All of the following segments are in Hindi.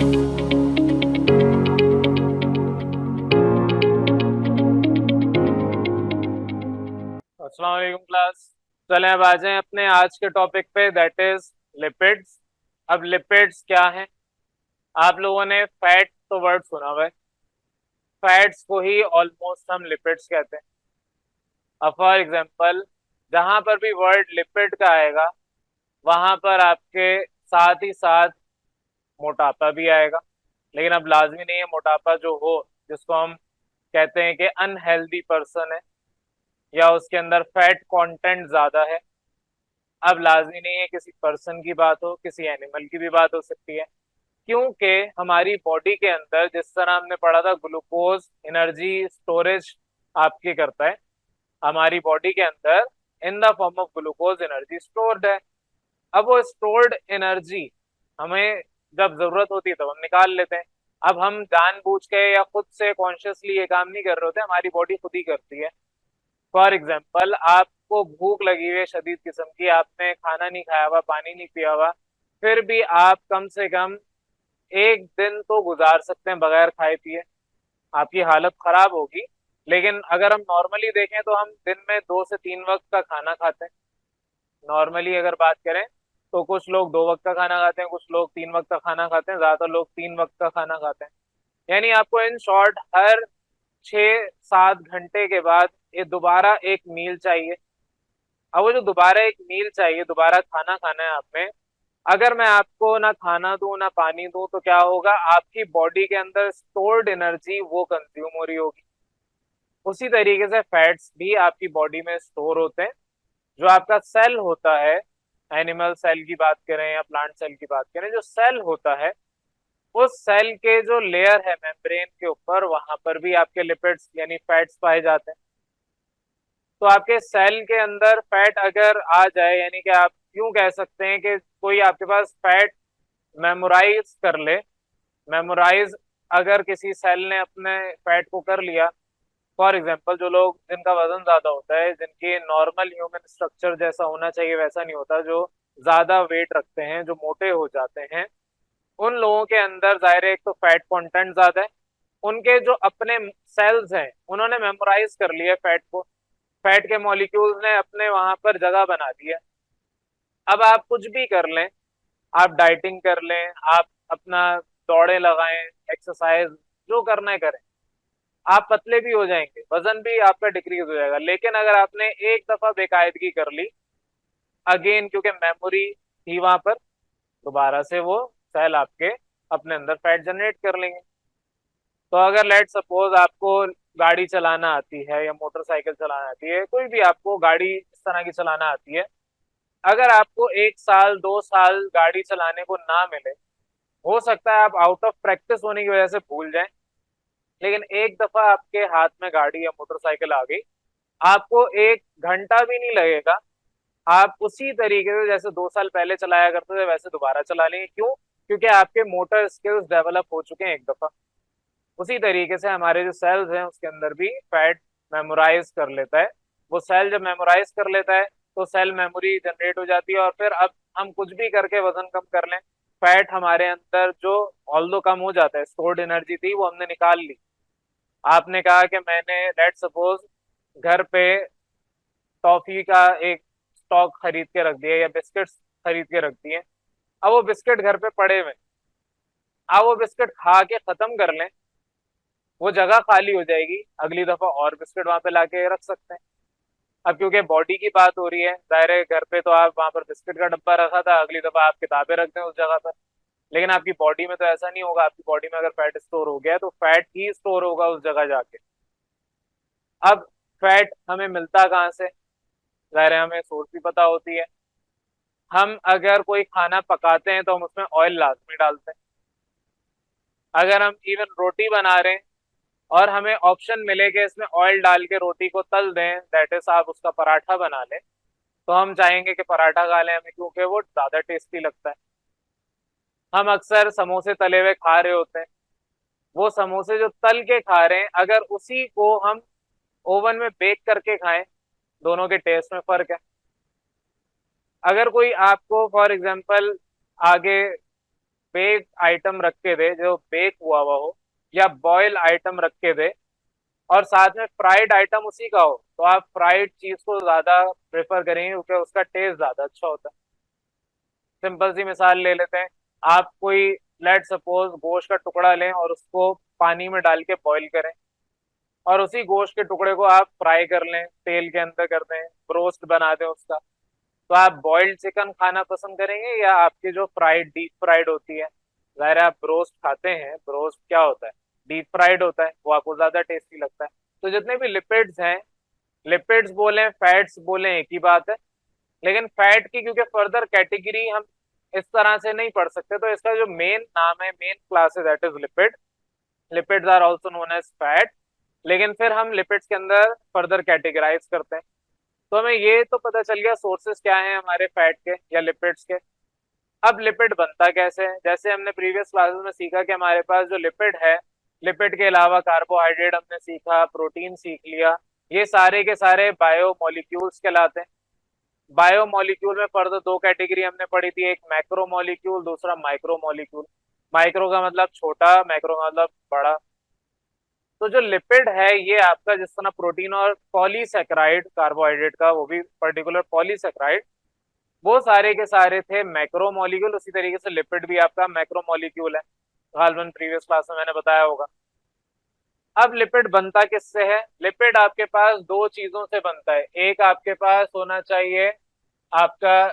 अस्सलाम वालेकुम क्लास। चलें अब आ जाएं अपने आज के टॉपिक पे, दैट इज लिपिड्स। अब लिपिड्स क्या हैं? आप लोगों ने फैट तो वर्ड सुना हुआ है। फैट्स को ही ऑलमोस्ट हम लिपिड्स कहते हैं। अब फॉर एग्जांपल, जहां पर भी वर्ड लिपिड का आएगा वहां पर आपके साथ ही साथ मोटापा भी आएगा। लेकिन अब लाजमी नहीं है मोटापा जो हो, जिसको हम कहते हैं कि अनहेल्दी पर्सन है या उसके अंदर फैट कंटेंट ज्यादा है। अब लाजमी नहीं है किसी पर्सन की बात हो, किसी एनिमल की भी बात हो सकती है, क्योंकि हमारी बॉडी के अंदर जिस तरह हमने पढ़ा था ग्लूकोज एनर्जी स्टोरेज आपकी करता है। हमारी बॉडी के अंदर in the form of glucose energy stored है। अब वो स्टोर्ड एनर्जी हमें जब जरूरत होती है तब हम निकाल लेते हैं। अब हम जानबूझ के या खुद से कॉन्शियसली ये काम नहीं कर रहे होते, हमारी बॉडी खुद ही करती है। फॉर एग्जाम्पल, आपको भूख लगी हुई है शदीद किस्म की, आपने खाना नहीं खाया हुआ, पानी नहीं पिया हुआ, फिर भी आप कम से कम एक दिन तो गुजार सकते हैं बगैर खाए पिए। आपकी हालत खराब होगी, लेकिन अगर हम नॉर्मली देखें तो हम दिन में 2 से 3 वक्त का खाना खाते हैं। नॉर्मली अगर बात करें तो कुछ लोग 2 वक्त का खाना खाते हैं, कुछ लोग 3 वक्त का खाना खाते हैं, ज्यादातर लोग 3 वक्त का खाना खाते हैं। यानी आपको इन शॉर्ट हर 6-7 घंटे के बाद ये दोबारा एक मील चाहिए। अब वो जो दोबारा एक मील चाहिए, दोबारा खाना खाना है आपने, अगर मैं आपको ना खाना दूं ना पानी दूं तो क्या होगा? आपकी बॉडी के अंदर स्टोर्ड एनर्जी वो कंज्यूम हो रही होगी। उसी तरीके से फैट्स भी आपकी बॉडी में स्टोर होते हैं। जो आपका सेल होता है, एनिमल सेल की बात करें या प्लांट सेल की बात करें, जो सेल होता है उस सेल के जो लेयर है मेम्ब्रेन के ऊपर, वहां पर भी आपके लिपिड्स यानी फैट्स पाए जाते हैं। तो आपके सेल के अंदर फैट अगर आ जाए, यानी कि आप यूं कह सकते हैं कि कोई आपके पास फैट मेमोराइज कर ले। मेमोराइज अगर किसी सेल ने अपने फैट को कर लिया, फॉर एग्जाम्पल जो लोग जिनका वजन ज्यादा होता है, जिनकी नॉर्मल ह्यूमन स्ट्रक्चर जैसा होना चाहिए वैसा नहीं होता, जो ज्यादा वेट रखते हैं, जो मोटे हो जाते हैं, उन लोगों के अंदर जाहिर है एक तो फैट कंटेंट ज्यादा है। उनके जो अपने सेल्स हैं उन्होंने मेमोराइज कर लिया फैट को, फैट के मॉलिक्यूल्स ने अपने वहां पर जगह बना दी है। अब आप कुछ भी कर लें, आप डाइटिंग कर लें, आप अपना दौड़े लगाएं, एक्सरसाइज जो करना है करें, आप पतले भी हो जाएंगे, वजन भी आपका डिक्रीज हो जाएगा। लेकिन अगर आपने एक दफा बेकायदगी कर ली, अगेन क्योंकि मेमोरी थी वहां पर, दोबारा से वो सेल आपके अपने अंदर फैट जनरेट कर लेंगे। तो अगर लेट सपोज आपको गाड़ी चलाना आती है या मोटरसाइकिल चलाना आती है, कोई भी आपको गाड़ी इस तरह की चलाना आती है, अगर आपको 1 साल 2 साल गाड़ी चलाने को ना मिले, हो सकता है आप आउट ऑफ प्रैक्टिस होने की वजह से भूल जाएं, लेकिन एक दफा आपके हाथ में गाड़ी या मोटरसाइकिल आ गई, आपको 1 घंटा भी नहीं लगेगा, आप उसी तरीके से जैसे 2 साल पहले चलाया करते थे वैसे दोबारा चला लेंगे। क्यों? क्योंकि आपके मोटर स्किल्स डेवलप हो चुके हैं एक दफा। उसी तरीके से हमारे जो सेल्स हैं उसके अंदर भी फैट मेमोराइज कर लेता है। वो सेल जब मेमोराइज कर लेता है तो सेल मेमोरी जनरेट हो जाती है, और फिर अब हम कुछ भी करके वजन कम कर लें, फैट हमारे अंदर जो ऑल्दो कम हो जाता है, स्टोर्ड एनर्जी थी वो हमने निकाल ली। आपने कहा कि मैंने लेट सपोज घर पे टॉफी का एक स्टॉक खरीद के रख दिया या बिस्किट्स खरीद के रख दिए, अब वो बिस्किट घर पे पड़े हुए, अब वो बिस्किट खा के खत्म कर लें, वो जगह खाली हो जाएगी, अगली दफा और बिस्किट वहां पे लाके रख सकते हैं। अब क्योंकि बॉडी की बात हो रही है, जाहिर है घर पे तो आप वहां पर बिस्किट का डब्बा रखा था, अगली दफा आप किताबें रख दें उस जगह पर। लेकिन आपकी बॉडी में तो ऐसा नहीं होगा, आपकी बॉडी में अगर फैट स्टोर हो गया है तो फैट ही स्टोर होगा उस जगह जाके। अब फैट हमें मिलता कहाँ से? जाहिर है हमें सोर्स भी पता होती है। हम अगर कोई खाना पकाते हैं तो हम उसमें ऑयल लाजमी डालते हैं। अगर हम इवन रोटी बना रहे हैं और हमें ऑप्शन मिले कि इसमें ऑयल डाल के रोटी को तल दें, दैट इज आप उसका पराठा बना लें, तो हम चाहेंगे कि पराठा खा लें हमें, क्योंकि वो ज्यादा टेस्टी लगता है। हम अक्सर समोसे तले हुए खा रहे होते हैं, वो समोसे जो तल के खा रहे हैं अगर उसी को हम ओवन में बेक करके खाएं, दोनों के टेस्ट में फर्क है। अगर कोई आपको फॉर एग्जाम्पल आगे बेक आइटम रख के दे जो बेक हुआ हो, या बॉयल आइटम रख के दे, और साथ में फ्राइड आइटम उसी का हो, तो आप फ्राइड चीज को ज्यादा प्रेफर करेंगे क्योंकि उसका टेस्ट ज्यादा अच्छा होता है। सिंपल सी मिसाल ले लेते हैं, आप कोई लेट सपोज गोश्त का टुकड़ा लें और उसको पानी में डाल के बॉईल करें, और उसी गोश्त के टुकड़े को आप फ्राई कर लें, तेल के अंदर कर दें, ब्रोस्ट बना दें उसका, तो आप बॉइल्ड चिकन खाना पसंद करेंगे या आपकी जो फ्राइड डीप फ्राइड होती है? जाहिर है आप ब्रोस्ट खाते हैं, ब्रोस्ट क्या होता है, डीप फ्राइड होता है, वो आपको ज्यादा टेस्टी लगता है। तो जितने भी लिपिड्स हैं, लिपिड्स बोले फैट्स बोले एक ही बात है, लेकिन फैट की क्योंकि फर्दर कैटेगरी हम इस तरह से नहीं पढ़ सकते, तो इसका जो मेन नाम है, मेन क्लास है, that is lipid. Lipids are also known as fat, लेकिन फिर हम लिपिड्स के अंदर फर्दर कैटेगराइज करते हैं। तो हमें ये तो पता चल गया सोर्सेस क्या हैं हमारे फैट के या लिपिड्स के। अब लिपिड बनता कैसे है? जैसे हमने प्रीवियस क्लासेस में सीखा कि हमारे पास जो लिपिड है, लिपिड के अलावा कार्बोहाइड्रेट हमने सीखा, प्रोटीन सीख लिया, ये सारे के सारे बायोमोलिक्यूल्स कहलाते हैं। बायोमोलिक्यूल में फर्दर दो कैटेगरी हमने पढ़ी थी, एक मैक्रो मॉलिक्यूल, दूसरा माइक्रो मॉलिक्यूल। माइक्रो का मतलब छोटा, मैक्रो का मतलब बड़ा। तो जो लिपिड है ये आपका जिस तरह प्रोटीन और पॉलीसेकेराइड, कार्बोहाइड्रेट का वो भी पर्टिकुलर पॉलीसेकेराइड, वो सारे के सारे थे मैक्रो मॉलिक्यूल, उसी तरीके से लिपिड भी आपका मैक्रो मॉलिक्यूल है, गालमन प्रीवियस क्लास में मैंने बताया होगा। अब लिपिड बनता किससे है? लिपिड आपके पास दो चीजों से बनता है। एक आपके पास होना चाहिए आपका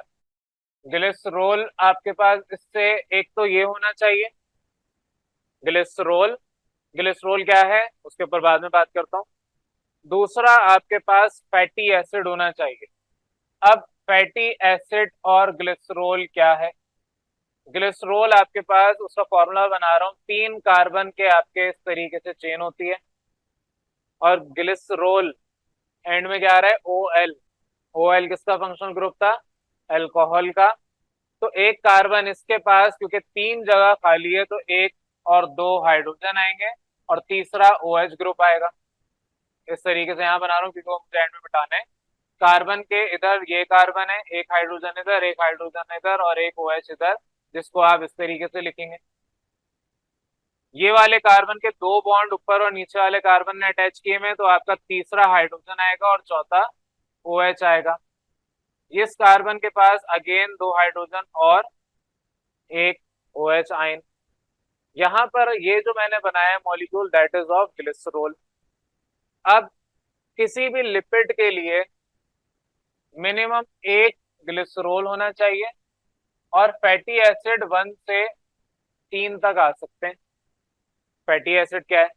ग्लिसरोल, आपके पास इससे एक तो ये होना चाहिए ग्लिसरोल। ग्लिसरोल क्या है उसके ऊपर बाद में बात करता हूँ। दूसरा आपके पास फैटी एसिड होना चाहिए। अब फैटी एसिड और ग्लिसरोल क्या है? ग्लिसरोल आपके पास, उसका फॉर्मूला बना रहा हूँ, 3 कार्बन के आपके इस तरीके से चेन होती है, और ग्लिसरोल एंड में क्या आ रहा है? O L. ओ एल किसका फंक्शनल ग्रुप था? अल्कोहल का। तो एक कार्बन इसके पास, क्योंकि 3 जगह खाली है, तो 1 और 2 हाइड्रोजन आएंगे, और तीसरा ओ एच ग्रुप आएगा। इस तरीके से यहाँ बना रहा हूँ क्योंकि वो मुझे एंड में बिठाना है। कार्बन के इधर ये कार्बन है, एक हाइड्रोजन इधर, एक हाइड्रोजन इधर, और एक ओ एच इधर, जिसको आप इस तरीके से लिखेंगे। ये वाले कार्बन के 2 बॉन्ड ऊपर और नीचे वाले कार्बन ने अटैच किए में, तो आपका तीसरा हाइड्रोजन आएगा और चौथा ओ एच आएगा। इस कार्बन के पास अगेन 2 हाइड्रोजन और एक ओ एच आयन। यहाँ पर ये जो मैंने बनाया molecule, that is of glycerol. अब किसी भी लिपिड के लिए मिनिमम एक ग्लिसरोल होना चाहिए, और फैटी एसिड 1 से 3 तक आ सकते हैं। फैटी एसिड क्या है?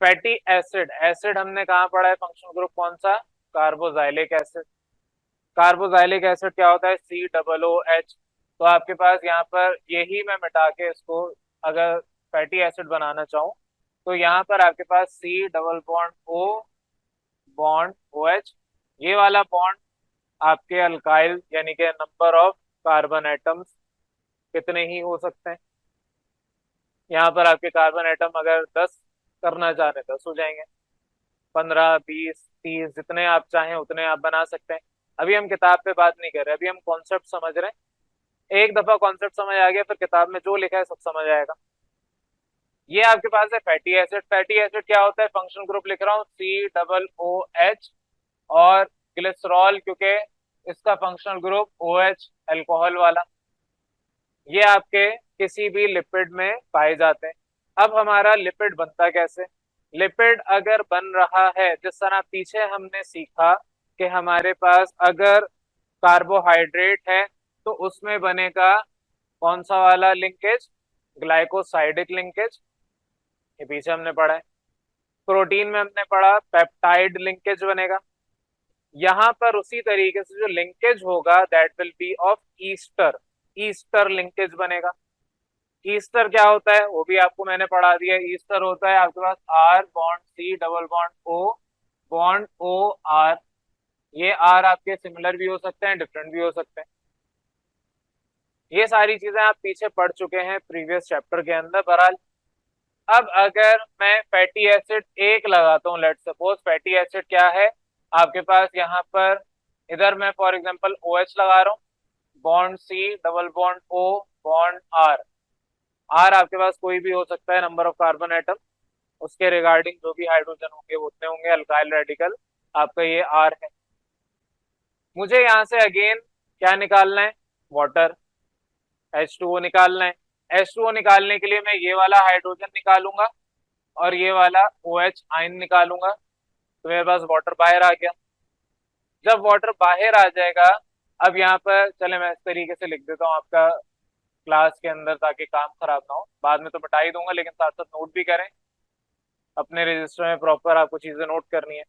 फैटी एसिड, एसिड हमने कहाँ पढ़ा है? फंक्शनल ग्रुप कौन सा? Carboxylic acid. कार्बोजाइलिक एसिड क्या होता है? COOH। तो आपके पास यहाँ पर यही मैं मिटा के इसको अगर फैटी एसिड बनाना चाहूँ, तो यहाँ पर आपके पास C+O, बॉन्ड OH, ये वाला बॉन्ड आपके अल्काइल यानी कि नंबर ऑफ कार्बन एटम्स कितने ही हो सकते हैं। यहाँ पर आपके कार्बन एटम अगर 10 करना चाह रहे 10 हो जाएंगे, 15, 20, 30, जितने आप चाहें उतने आप बना सकते हैं। अभी हम किताब पे बात नहीं कर रहे, अभी हम कॉन्सेप्ट समझ रहे हैं। एक दफा कॉन्सेप्ट समझ आ गया फिर किताब में जो लिखा है सब समझ आएगा। ये आपके पास है फैटी एसिड। फैटी एसिड क्या होता है? फंक्शनल ग्रुप लिख रहा हूँ COOH, और ग्लिसरॉल क्योंकि इसका फंक्शनल ग्रुप OH, अल्कोहल वाला। ये आपके किसी भी लिपिड में पाए जाते हैं। अब हमारा लिपिड बनता कैसे? लिपिड अगर बन रहा है, जिस तरह पीछे हमने सीखा कि हमारे पास अगर कार्बोहाइड्रेट है तो उसमें बनेगा कौन सा वाला लिंकेज? ग्लाइकोसाइडिक लिंकेज, ये पीछे हमने पढ़ा है। प्रोटीन में हमने पढ़ा पेप्टाइड लिंकेज बनेगा। यहाँ पर उसी तरीके से जो लिंकेज होगा that will be of Easter, Easter linkage बनेगा। ईस्टर क्या होता है वो भी आपको मैंने पढ़ा दिया। ईस्टर होता है आपके पास R, bond C, double bond O, bond O, R। ये R आपके सिमिलर भी हो सकते हैं, डिफरेंट भी हो सकते हैं। ये सारी चीजें आप पीछे पढ़ चुके हैं प्रीवियस चैप्टर के अंदर। बहरहाल अब अगर मैं फैटी एसिड एक लगाता हूँ, लेट सपोज फैटी एसिड क्या है आपके पास, यहाँ पर इधर मैं फॉर एग्जांपल OH लगा रहा हूँ, bond C, double bond O, bond R। R आपके पास कोई भी हो सकता है, नंबर ऑफ कार्बन एटम, उसके रिगार्डिंग जो भी हाइड्रोजन होंगे वो उतने होंगे, अल्काइल रेडिकल आपका ये आर है। मुझे यहाँ से अगेन क्या निकालना है, वाटर, H2O निकालना है। H2O निकालने के लिए मैं ये वाला हाइड्रोजन निकालूंगा और ये वाला OH आयन निकालूंगा, तो मेरे पास वाटर बाहर आ गया। जब वाटर बाहर आ जाएगा, अब यहाँ पर चले मैं इस तरीके से लिख देता हूँ आपका क्लास के अंदर, ताकि काम खराब ना हो, बाद में तो मिटा ही दूंगा लेकिन साथ साथ नोट भी करें, अपने रजिस्टर में प्रॉपर आपको चीजें नोट करनी है।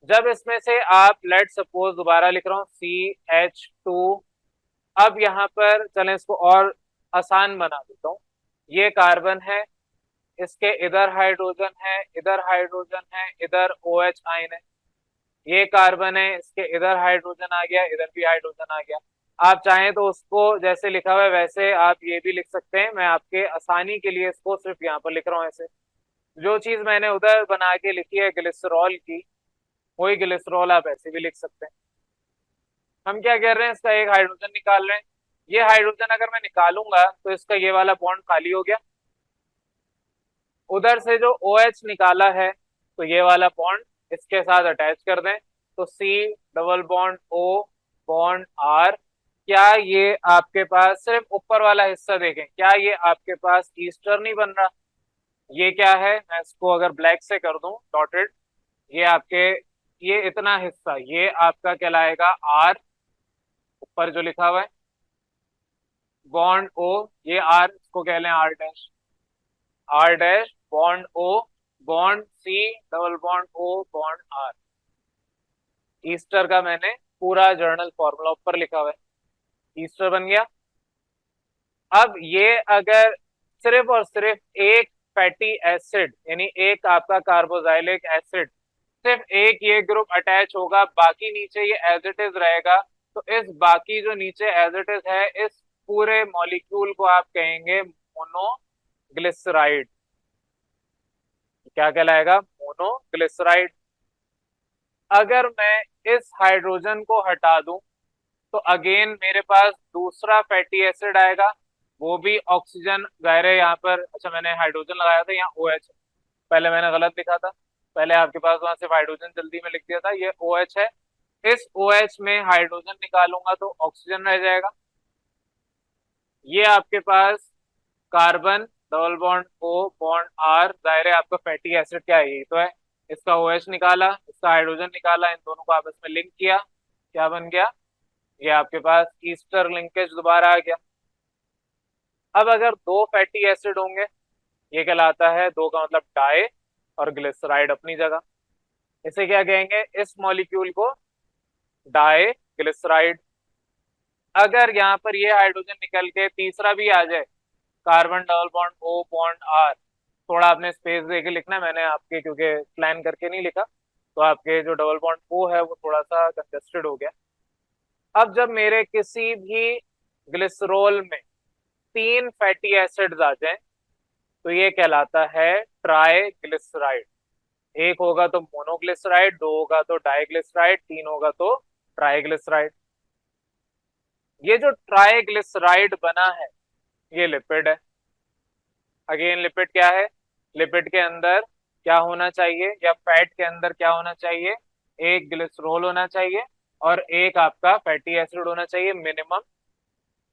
जब इसमें से आप लेट सपोज, दोबारा लिख रहा हूँ, CH2, अब यहाँ पर चलें इसको और आसान बना देता हूँ। ये कार्बन है, इसके इधर हाइड्रोजन है, इधर हाइड्रोजन है, इधर OH आयन है। ये कार्बन है, इसके इधर हाइड्रोजन आ गया, इधर भी हाइड्रोजन आ गया। आप चाहें तो उसको जैसे लिखा हुआ है वैसे आप ये भी लिख सकते हैं, मैं आपके आसानी के लिए इसको सिर्फ यहाँ पर लिख रहा हूँ ऐसे। जो चीज मैंने उधर बना के लिखी है ग्लिसरॉल की, वही ग्लिसरॉल आप ऐसे भी लिख सकते हैं। हम क्या कर रहे हैं, इसका एक हाइड्रोजन निकाल रहे हैं। ये हाइड्रोजन अगर मैं निकालूंगा तो इसका ये वाला बॉन्ड खाली हो गया। उधर से जो OH निकाला है, तो ये वाला बॉन्ड इसके साथ अटैच कर दें, तो C double bond O bond R। क्या ये आपके पास, सिर्फ ऊपर वाला हिस्सा देखें, क्या ये आपके पास ईस्टर नहीं बन रहा? ये क्या है, मैं इसको अगर ब्लैक से कर दूं डॉटेड, ये आपके, ये इतना हिस्सा ये आपका कहलाएगा R, ऊपर जो लिखा हुआ है बॉन्ड O, ये R, इसको कह लें R dash, R dash bond O bond C double bond O bond R। Easter का मैंने पूरा जर्नल फॉर्मूला ऊपर लिखा हुआ है, ईस्टर बन गया। अब ये अगर सिर्फ और सिर्फ एक फैटी एसिड, यानी एक आपका कार्बोजाइलिक एसिड, सिर्फ एक ये ग्रुप अटैच होगा, बाकी नीचे ये एज इट इज रहेगा, तो इस बाकी जो नीचे एज इट इज है, इस पूरे मॉलिक्यूल को आप कहेंगे मोनोग्लिसराइड। क्या कहलाएगा, मोनोग्लिसराइड। अगर मैं इस हाइड्रोजन को हटा दूं तो अगेन मेरे पास दूसरा फैटी एसिड आएगा, वो भी ऑक्सीजन, जाहिर है यहाँ पर, अच्छा मैंने हाइड्रोजन लगाया था, यहाँ OH, पहले मैंने गलत लिखा था, पहले आपके पास वहां सिर्फ हाइड्रोजन जल्दी में लिख दिया था, ये OH है। इस OH में हाइड्रोजन निकालूंगा तो ऑक्सीजन रह जाएगा। ये आपके पास carbon double bond O bond R, जाहिर है आपका फैटी एसिड क्या है, यही तो है। इसका OH निकाला, इसका हाइड्रोजन निकाला, इन दोनों को आपस में लिंक किया, क्या बन गया, ये आपके पास ईस्टर लिंकेज दोबारा आ गया। अब अगर दो फैटी एसिड होंगे, ये कहलाता है, दो का मतलब डाई और ग्लिसराइड अपनी जगह, इसे क्या कहेंगे, इस मॉलिक्यूल को डाई ग्लिसराइड। अगर यहाँ पर ये हाइड्रोजन निकल के तीसरा भी आ जाए, carbon double bond O bond R, थोड़ा आपने स्पेस दे के लिखना है, मैंने आपके क्योंकि प्लान करके नहीं लिखा, तो आपके जो डबल बॉन्ड O है वो थोड़ा सा कंजेस्टेड हो गया। अब जब मेरे किसी भी ग्लिसरॉल में तीन फैटी एसिड्स आ जाएं, तो ये कहलाता है ट्राइग्लिसराइड। एक होगा तो मोनोग्लिसराइड, दो होगा तो डाइग्लिसराइड, तीन होगा तो ट्राइग्लिसराइड। ये जो ट्राइग्लिसराइड बना है, ये लिपिड है। अगेन लिपिड क्या है, लिपिड के अंदर क्या होना चाहिए, या फैट के अंदर क्या होना चाहिए, एक ग्लिसरॉल होना चाहिए और एक आपका फैटी एसिड होना चाहिए मिनिमम।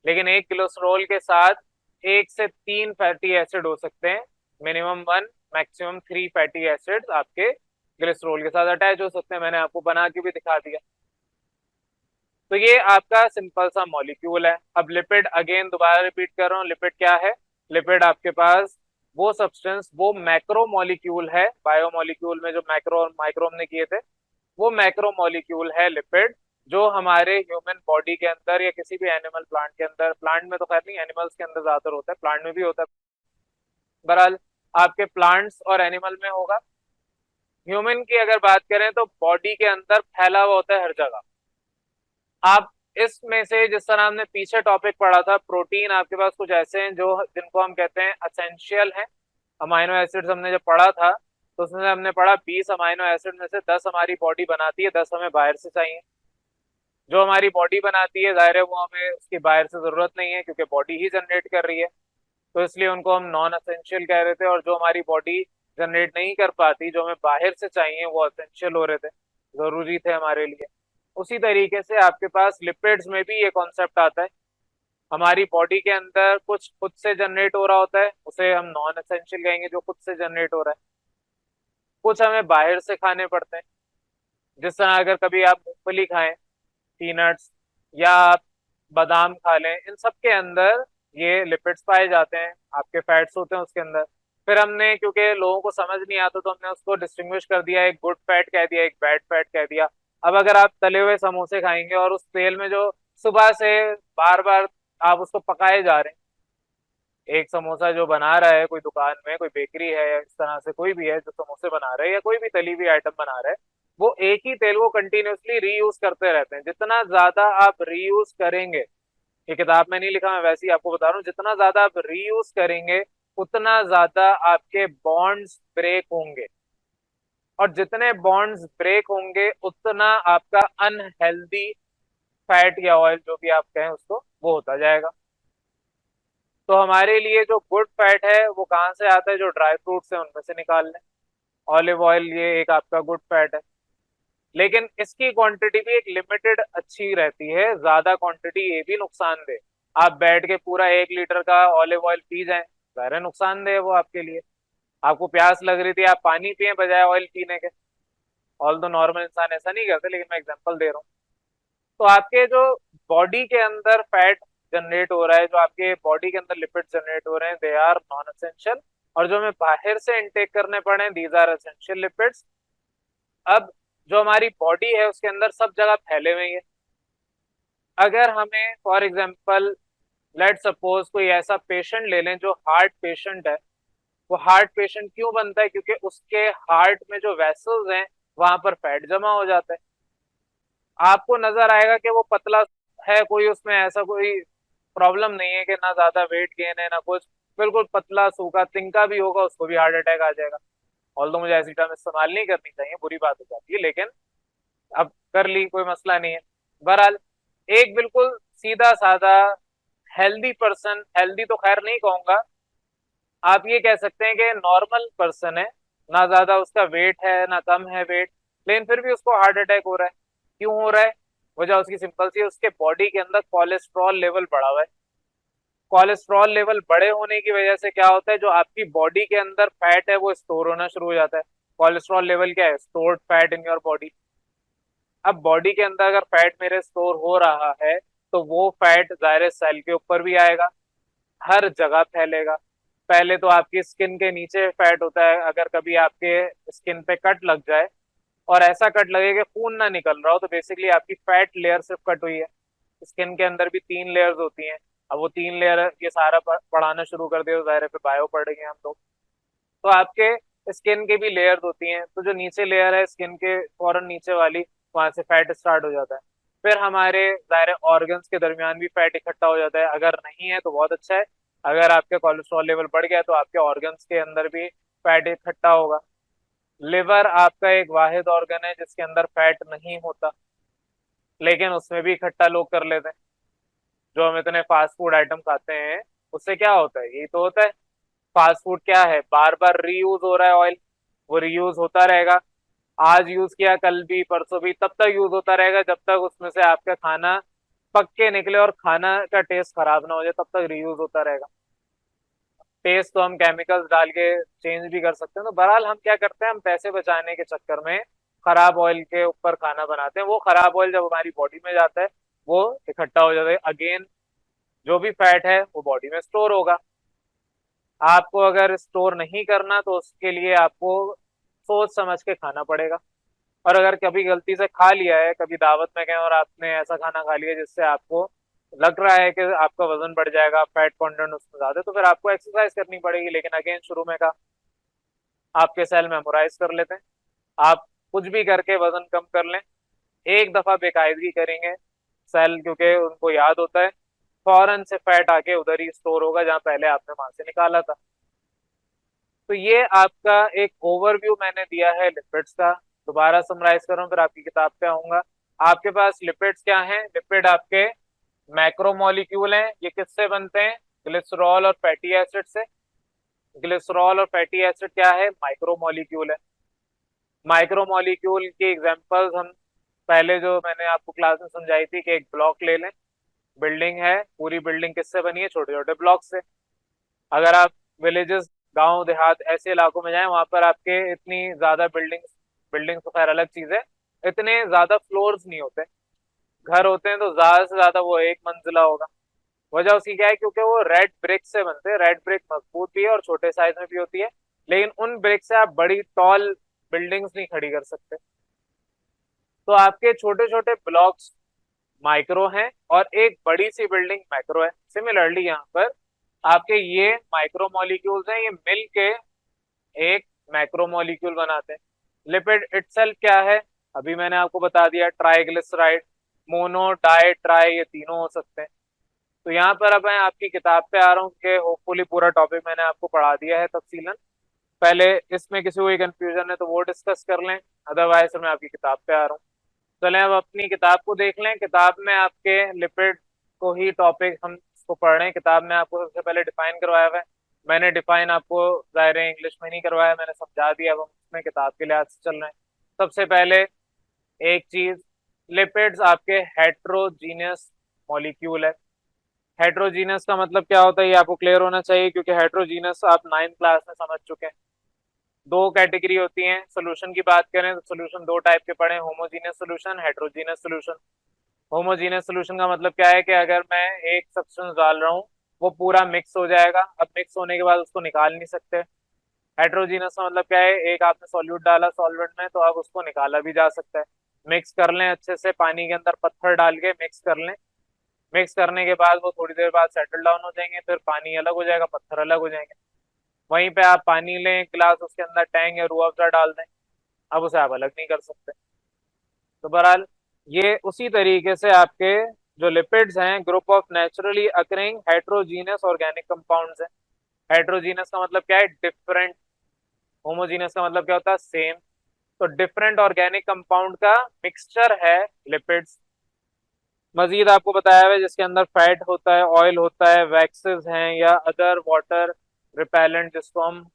लेकिन एक ग्लिसरॉल के साथ एक से तीन फैटी एसिड हो सकते हैं, minimum one maximum three fatty acid आपके ग्लिसरॉल के साथ अटैच हो सकते हैं, मैंने आपको बना के भी दिखा दिया। तो ये आपका सिंपल सा मॉलिक्यूल है। अब लिपिड, अगेन दोबारा रिपीट कर रहा हूँ, लिपिड क्या है, लिपिड आपके पास वो सब्सटेंस, वो मैक्रो मॉलिक्यूल है, बायो मॉलिक्यूल में जो मैक्रो और माइक्रो हमने किए थे, वो मैक्रो मॉलिक्यूल है लिपिड, जो हमारे ह्यूमन बॉडी के अंदर या किसी भी एनिमल, प्लांट के अंदर, प्लांट में तो खैर नहीं, एनिमल्स के अंदर ज्यादातर होता है, प्लांट में भी होता है, बहरहाल आपके प्लांट्स और एनिमल में होगा। ह्यूमन की अगर बात करें तो बॉडी के अंदर फैला हुआ होता है हर जगह। आप इसमें से, जिस तरह हमने पीछे टॉपिक पढ़ा था, प्रोटीन आपके पास कुछ ऐसे हैं जो, जिनको हम कहते हैं असेंशियल हैं। अमाइनो एसिड्स हमने जब पढ़ा था, तो उसमें हमने पढ़ा 20 अमाइनो एसिड में से 10 हमारी बॉडी बनाती है, 10 हमें बाहर से चाहिए। जो हमारी बॉडी बनाती है, जाहिर है वो हमें उसकी बाहर से जरूरत नहीं है, क्योंकि बॉडी ही जनरेट कर रही है। तो इसलिए उनको हम नॉन असेंशियल कह रहे थे, और जो हमारी बॉडी जनरेट नहीं कर पाती, जो हमें बाहर से चाहिए, वो असेंशियल हो रहे थे, जरूरी थे हमारे लिए। उसी तरीके से आपके पास लिपिड्स में भी ये कॉन्सेप्ट आता है, हमारी बॉडी के अंदर कुछ खुद से जनरेट हो रहा होता है, उसे हम नॉन एसेंशियल कहेंगे, जो खुद से जनरेट हो रहा है। कुछ हमें बाहर से खाने पड़ते हैं, जिस तरह अगर कभी आप मूंगफली खाएं, पीनट्स, या आप बादाम खा लें, इन सब के अंदर ये लिपिड्स पाए जाते हैं, आपके फैट्स होते हैं उसके अंदर। फिर हमने, क्योंकि लोगों को समझ नहीं आता, तो हमने उसको डिस्टिंग्विश कर दिया, एक गुड फैट कह दिया, एक बैड फैट कह दिया। अब अगर आप तले हुए समोसे खाएंगे और उस तेल में जो सुबह से बार बार आप उसको पकाए जा रहे हैं, एक समोसा जो बना रहा है कोई दुकान में, कोई बेकरी है या इस तरह से कोई भी है जो समोसे बना रहे हैं या कोई भी तली हुई आइटम बना रहा है, वो एक ही तेल को कंटिन्यूअसली रीयूज करते रहते हैं। जितना ज्यादा आप रीयूज करेंगे, ये किताब में नहीं लिखा, मैं वैसे ही आपको बता रहा हूँ, जितना ज्यादा आप रीयूज करेंगे उतना ज्यादा आपके बॉन्ड्स ब्रेक होंगे, और जितने बॉन्ड्स ब्रेक होंगे उतना आपका अनहेल्दी फैट या ऑयल जो भी आप कहें उसको, वो होता जाएगा। तो हमारे लिए जो गुड फैट है वो कहाँ से आता है? जो ड्राई फ्रूट्स है उनमें से निकाल लें। ऑलिव ऑयल ये एक आपका गुड फैट है, लेकिन इसकी क्वांटिटी भी एक लिमिटेड अच्छी रहती है, ज्यादा क्वांटिटी ये भी नुकसानदेह। आप बैठ के पूरा 1 लीटर का ऑलिव ऑयल पी जाएं, ज़ाहिर है नुकसानदेह है वो आपके लिए। आपको प्यास लग रही थी, आप पानी पिए बजाय ऑयल पीने के। ऑल तो नॉर्मल इंसान ऐसा नहीं करते, लेकिन मैं एग्जांपल दे रहा हूँ। तो आपके जो बॉडी के अंदर फैट जनरेट हो रहा है, जो आपके बॉडी के अंदर लिपिड जनरेट हो रहे हैं, दे आर नॉन एसेंशियल, और जो हमें बाहर से इनटेक करने पड़े, दीज आर एसेंशियल लिपिड्स। अब जो हमारी बॉडी है उसके अंदर सब जगह फैले हुए हैं। अगर हमें फॉर एग्जांपल, लेट सपोज कोई ऐसा पेशेंट ले लें जो हार्ट पेशेंट है, वो हार्ट पेशेंट क्यों बनता है? क्योंकि उसके हार्ट में जो वेसल्स हैं वहां पर फैट जमा हो जाता है। आपको नजर आएगा कि वो पतला है, कोई उसमें ऐसा कोई प्रॉब्लम नहीं है कि ना ज्यादा वेट गेन है ना कुछ, बिल्कुल पतला सूखा तिनका भी होगा, उसको भी हार्ट अटैक आ जाएगा। ऑल्दो मुझे ऐसी टर्म इस्तेमाल नहीं करनी चाहिए, बुरी बात हो जाती है, लेकिन अब कर ली, कोई मसला नहीं है। बहरहाल, एक बिल्कुल सीधा साधा हेल्दी पर्सन, हेल्दी तो खैर नहीं कहूंगा, आप ये कह सकते हैं कि नॉर्मल पर्सन है, ना ज्यादा उसका वेट है ना कम है वेट, लेकिन फिर भी उसको हार्ट अटैक हो रहा है। क्यों हो रहा है? वजह उसकी सिंपल सी है, उसके बॉडी के अंदर कोलेस्ट्रॉल लेवल बढ़ा हुआ है। कोलेस्ट्रॉल लेवल बड़े होने की वजह से क्या होता है, जो आपकी बॉडी के अंदर फैट है वो स्टोर होना शुरू हो जाता है। कोलेस्ट्रॉल लेवल क्या है? Stored fat in your body. अब बॉडी के अंदर अगर फैट मेरे स्टोर हो रहा है, तो वो फैट जाहिर सेल के ऊपर भी आएगा, हर जगह फैलेगा। पहले तो आपकी स्किन के नीचे फैट होता है, अगर कभी आपके स्किन पे कट लग जाए और ऐसा कट लगे कि खून ना निकल रहा हो, तो बेसिकली आपकी फैट लेयर सिर्फ कट हुई है। स्किन के अंदर भी 3 लेयर्स होती हैं। अब वो 3 लेयर ये सारा पढ़ाना शुरू कर दिया तो जाहिर है फिर बायो पढ़ गए हम लोग। तो आपके स्किन के भी लेयर्स होती हैं, तो जो नीचे लेयर है स्किन के फौरन नीचे वाली, वहां से फैट स्टार्ट हो जाता है। फिर हमारे जाहिर ऑर्गन्स के दरमियान भी फैट इकट्ठा हो जाता है, अगर नहीं है तो बहुत अच्छा है, अगर आपके कोलेस्ट्रॉल लेवल बढ़ गया तो आपके ऑर्गन्स के अंदर भी फैट इकट्ठा होगा। लिवर आपका एक वाहिद ऑर्गन है जिसके अंदर फैट नहीं होता, लेकिन उसमें भी इकट्ठा लोग कर लेते हैं। जो हम इतने फास्ट फूड आइटम खाते हैं, उससे क्या होता है? यही तो होता है। फास्ट फूड क्या है? बार बार रीयूज हो रहा है ऑयल, वो रीयूज होता रहेगा। आज यूज किया, कल भी, परसों भी, तब तक यूज होता रहेगा जब तक उसमें से आपका खाना पक के निकले और खाना का टेस्ट खराब ना हो जाए, तब तक रीयूज होता रहेगा। टेस्ट तो हम केमिकल्स डाल के चेंज भी कर सकते हैं। तो बहरहाल हम क्या करते हैं, हम पैसे बचाने के चक्कर में खराब ऑयल के ऊपर खाना बनाते हैं। वो खराब ऑयल जब हमारी बॉडी में जाता है, वो इकट्ठा हो जाता है अगेन, जो भी फैट है वो बॉडी में स्टोर होगा। आपको अगर स्टोर नहीं करना तो उसके लिए आपको सोच समझ के खाना पड़ेगा। और अगर कभी गलती से खा लिया है, कभी दावत में गए और आपने ऐसा खाना खा लिया जिससे आपको लग रहा है कि आपका वजन बढ़ जाएगा, फैट कंटेंट उसमें ज्यादा है, तो फिर आपको एक्सरसाइज करनी पड़ेगी। लेकिन अगेन शुरू में कहा, आपके सेल मेमोराइज कर लेते हैं। आप कुछ भी करके वजन कम कर लें, एक दफा बेकायदगी करेंगे, सेल क्योंकि उनको याद होता है, फौरन से फैट आके उधर ही स्टोर होगा जहां पहले आपने वहां से निकाला था। तो ये आपका एक ओवरव्यू मैंने दिया है लिपिड्स का। दोबारा समराइज कर रहा हूँ, फिर आपकी किताब पे आऊंगा। आपके पास लिपिड्स क्या हैं? लिपिड आपके मैक्रोमोलिक्यूल हैं। ये किससे बनते हैं? ग्लिसरॉल और फैटी एसिड से। ग्लिसरॉल और फैटी एसिड क्या है, माइक्रोमोलिक्यूल है। माइक्रोमोलिक्यूल के एग्जांपल्स हम पहले जो मैंने आपको क्लास में समझाई थी कि एक ब्लॉक ले लें, बिल्डिंग है, पूरी बिल्डिंग किससे बनी है, छोटे छोटे ब्लॉक से। अगर आप विलेजेस, गांव देहात ऐसे इलाकों में जाएं, वहां पर आपके इतनी ज्यादा बिल्डिंग्स, बिल्डिंग्स तो खैर अलग चीज है, इतने ज्यादा फ्लोर्स नहीं होते, घर होते हैं तो ज्यादा से ज्यादा वो एक मंजिला होगा। वजह उसकी क्या है, क्योंकि वो रेड ब्रिक से बनते हैं। रेड ब्रिक मजबूत भी है और छोटे साइज में भी होती है, लेकिन उन ब्रिक से आप बड़ी टॉल बिल्डिंग्स नहीं खड़ी कर सकते। तो आपके छोटे छोटे ब्लॉक्स माइक्रो हैं और एक बड़ी सी बिल्डिंग मैक्रो है। सिमिलरली यहाँ पर आपके ये माइक्रो मॉलिक्यूल्स हैं, ये मिल के एक मैक्रो मॉलिक्यूल बनाते हैं। लिपिड इटसेल्फ क्या है, अभी मैंने आपको बता दिया, ट्राइग्लिसराइड, मोनो, डाई, ट्राई, ये तीनों हो सकते हैं। तो यहाँ पर अब मैं आपकी किताब पे आ रहा हूँ कि होपफुली पूरा टॉपिक मैंने आपको पढ़ा दिया है तफसीलन। पहले इसमें किसी को कंफ्यूजन है तो वो डिस्कस कर लें, अदरवाइज मैं आपकी किताब पे आ रहा हूँ। चलें अब अपनी किताब को देख लें। किताब में आपके लिपिड को ही टॉपिक हम इसको पढ़ रहे हैं। किताब में आपको सबसे पहले डिफाइन करवाया हुआ है। मैंने डिफाइन आपको ज़ाहिर है इंग्लिश में नहीं करवाया, मैंने समझा दिया, अब हम उसमें किताब के लिहाज से चल रहे हैं। सबसे पहले एक चीज, लिपिड्स आपके हेट्रोजीनियस मॉलिक्यूल है। हेट्रोजीनियस का मतलब क्या होता है ये आपको क्लियर होना चाहिए, क्योंकि हेट्रोजीनियस आप 9th क्लास में समझ चुके हैं। दो कैटेगरी होती हैं, सोल्यूशन की बात करें तो सोल्यूशन दो टाइप के पड़े, homogeneous solution, heterogeneous solution. Homogeneous solution का मतलब क्या है कि अगर मैं एक सब्सटेंस डाल रहा हूँ वो पूरा मिक्स हो जाएगा, अब मिक्स होने के बाद उसको निकाल नहीं सकते। हेट्रोजीनियस का मतलब क्या है, एक आपने सॉल्यूट डाला सॉल्वेंट में तो अब उसको निकाला भी जा सकता है। मिक्स कर लें अच्छे से, पानी के अंदर पत्थर डाल के मिक्स कर लें। मिक्स करने के बाद वो थोड़ी देर बाद सेटल डाउन हो जाएंगे, फिर पानी अलग हो जाएगा, पत्थर अलग हो जाएंगे। वहीं पे आप पानी लें गिलास, उसके अंदर टैंक या रूह अफ़ज़ा डाल दें, अब उसे आप अलग नहीं कर सकते। तो बहरहाल ये उसी तरीके से आपके जो लिपिड्स हैं, group of naturally occurring heterogeneous organic compounds हैं। हेट्रोजीनियस का मतलब क्या है, डिफरेंट। होमोजीनियस का मतलब क्या होता है, सेम। तो डिफरेंट ऑर्गेनिक कंपाउंड का मिक्सचर है लिपिड्स। मजीद आपको बताया हुआ है जिसके अंदर फैट होता है, ऑयल होता है, वैक्सेस हैं या अदर वाटर रिपेलेंट, जिसको हम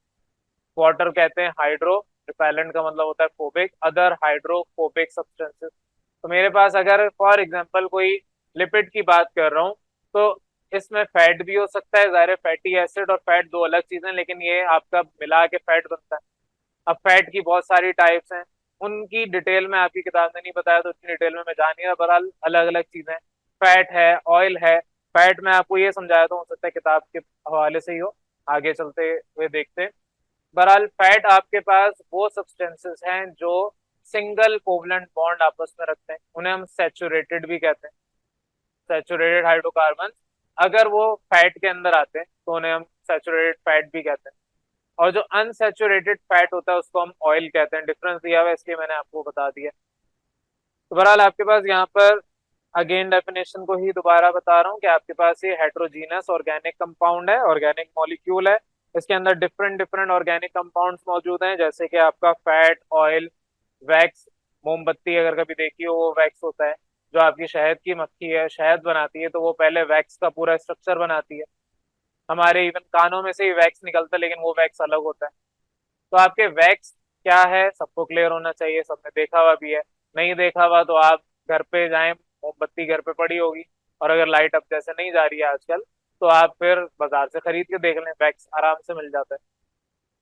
वाटर कहते हैं हाइड्रो, रिपेलेंट का मतलब होता है फोबिक, अदर हाइड्रोफोबिक सब्सटेंसेस। तो मेरे पास अगर फॉर एग्जांपल कोई लिपिड की बात कर रहा हूँ तो इसमें फैट भी हो सकता है, ज़ाहिर है फैटी एसिड और फैट दो अलग चीजें, लेकिन ये आपका मिला के फैट बनता है। अब फैट की बहुत सारी टाइप्स हैं, उनकी डिटेल में आपकी किताब में नहीं बताया तो उतनी डिटेल में मैं जान नहीं रहा। बहरहाल अलग अलग चीजें, फैट है, ऑयल है। फैट में आपको ये समझाया तो हो सकता है किताब के हवाले से ही हो, आगे चलते हुए देखते हैं। बहरहाल फैट आपके पास वो सब्सटेंसेस हैं जो सिंगल कोवलेंट बॉन्ड आपस में रखते हैं, उन्हें हम सैचुरेटेड भी कहते हैं, सैचुरेटेड हाइड्रोकार्बन। अगर वो फैट के अंदर आते हैं तो उन्हें हम सैचुरेटेड फैट भी कहते हैं। और जो अनसैचुरेटेड फैट होता है उसको हम ऑयल कहते हैं। डिफरेंस दिया हुआ है इसलिए मैंने आपको बता दिया। तो बहरहाल आपके पास यहाँ पर अगेन डेफिनेशन को ही दोबारा बता रहा हूँ कि आपके पास ये हेट्रोजीनस ऑर्गेनिक कंपाउंड है, ऑर्गेनिक मॉलिक्यूल है। इसके अंदर डिफरेंट डिफरेंट ऑर्गेनिक कंपाउंड्स मौजूद हैं, जैसे कि आपका फैट, ऑयल, वैक्स। मोमबत्ती अगर कभी देखी हो वो वैक्स होता है। जो आपकी शहद की मक्खी है, शहद बनाती है तो वो पहले वैक्स का पूरा स्ट्रक्चर बनाती है। हमारे इवन कानों में से ही वैक्स निकलता है, लेकिन वो वैक्स अलग होता है। तो आपके वैक्स क्या है सबको क्लियर होना चाहिए, सबने देखा हुआ भी है। नहीं देखा हुआ तो आप घर पे जाएं, मोमबत्ती घर पे पड़ी होगी, और अगर लाइट अब जैसे नहीं जा रही है आजकल तो आप फिर बाजार से खरीद के देख लें, वैक्स आराम से मिल जाता है।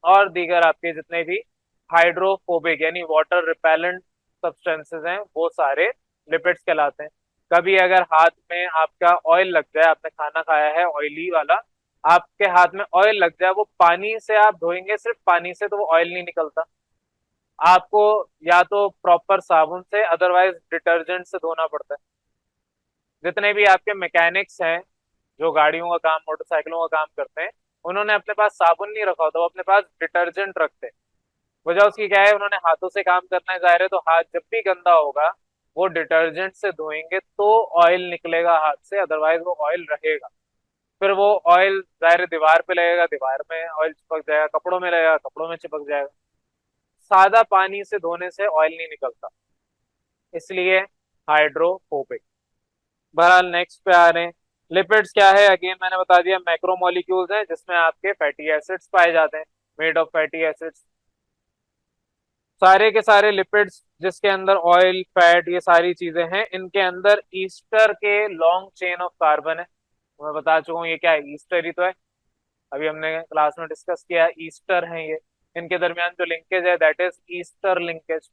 और दीगर आपके जितने भी हाइड्रोफोबिक यानी वाटर रिपेलेंट सब्सटेंसेस हैं वो सारे लिपिड्स कहलाते हैं। कभी अगर हाथ में आपका ऑयल लग जाए, आपने खाना खाया है ऑयली वाला, आपके हाथ में ऑयल लग जाए, वो पानी से आप धोएंगे, सिर्फ पानी से तो वो ऑयल नहीं निकलता। आपको या तो प्रॉपर साबुन से अदरवाइज डिटर्जेंट से धोना पड़ता है। जितने भी आपके मैकेनिक्स हैं जो गाड़ियों का काम, मोटरसाइकिलों का काम करते हैं, उन्होंने अपने पास साबुन नहीं रखा होता, वो अपने पास डिटर्जेंट रखते हैं। वजह उसकी क्या है, उन्होंने हाथों से काम करना है ज़ाहिर है, तो हाथ जब भी गंदा होगा वो डिटर्जेंट से धोएंगे तो ऑयल निकलेगा हाथ से, अदरवाइज वो ऑयल रहेगा। फिर वो ऑयल ज़ाहिर है दीवार पे लगेगा, दीवार में ऑयल चिपक जाएगा, कपड़ों में लगेगा, कपड़ों में चिपक जाएगा। सादा पानी से धोने से ऑयल नहीं निकलता, इसलिए हाइड्रोफोबिक। बहरहाल नेक्स्ट पे आ रहे हैं। लिपिड्स क्या है, अगेन मैंने बता दिया, मैक्रोमोलिक्यूल्स हैं जिसमें आपके फैटी एसिड्स पाए जाते हैं, मेड ऑफ फैटी एसिड्स। सारे के सारे लिपिड्स जिसके अंदर ऑयल फैट ये सारी चीजें हैं, इनके अंदर ईस्टर के लॉन्ग चेन ऑफ कार्बन है। मैं बता चुका हूँ ये क्या है, ईस्टर ही तो है, अभी हमने क्लास में डिस्कस किया, ईस्टर है ये। इनके दरमियान जो लिंकेज है दैट इज ईस्टर लिंकेज।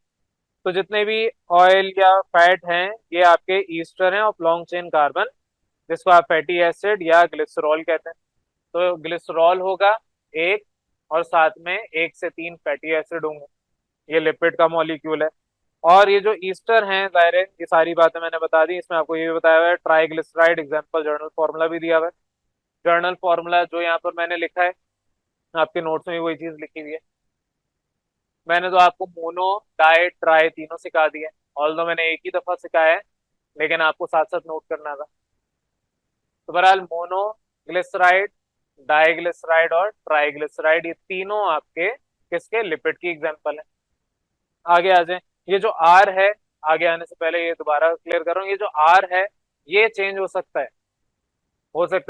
तो जितने भी ऑयल या फैट हैं ये आपके ईस्टर हैं ऑफ लॉन्ग चेन कार्बन, जिसको आप फैटी एसिड या ग्लिसरॉल कहते हैं। तो ग्लिसरॉल होगा एक, और साथ में 1 से 3 फैटी एसिड होंगे। ये लिपिड का मॉलिक्यूल है। और ये जो ईस्टर हैं, जाहिर है ये सारी बातें मैंने बता दी, इसमें आपको ये भी बताया हुआ है ट्राइग्लिसराइड एग्जाम्पल, जर्नल फॉर्मूला भी दिया हुआ है। जर्नल फॉर्मूला जो यहाँ पर मैंने लिखा है, आपके नोट्स में भी वही चीज लिखी हुई है। मैंने तो आपको मोनो डाई ट्राई तीनों सिखा दिए, ऑल्दो मैंने एक ही दफा सिखाया है, लेकिन आपको साथ साथ नोट करना था। तो बहरहाल मोनो ग्लिसराइड, डाईग्लिसराइड और ट्राइग्लिसराइड, ये तीनों आपके किसके, लिपिड की एग्जांपल है। आगे आ जाए, ये जो आर है, आगे आने से पहले ये दोबारा क्लियर कर रहा हूँ, ये जो आर है ये चेंज हो सकता है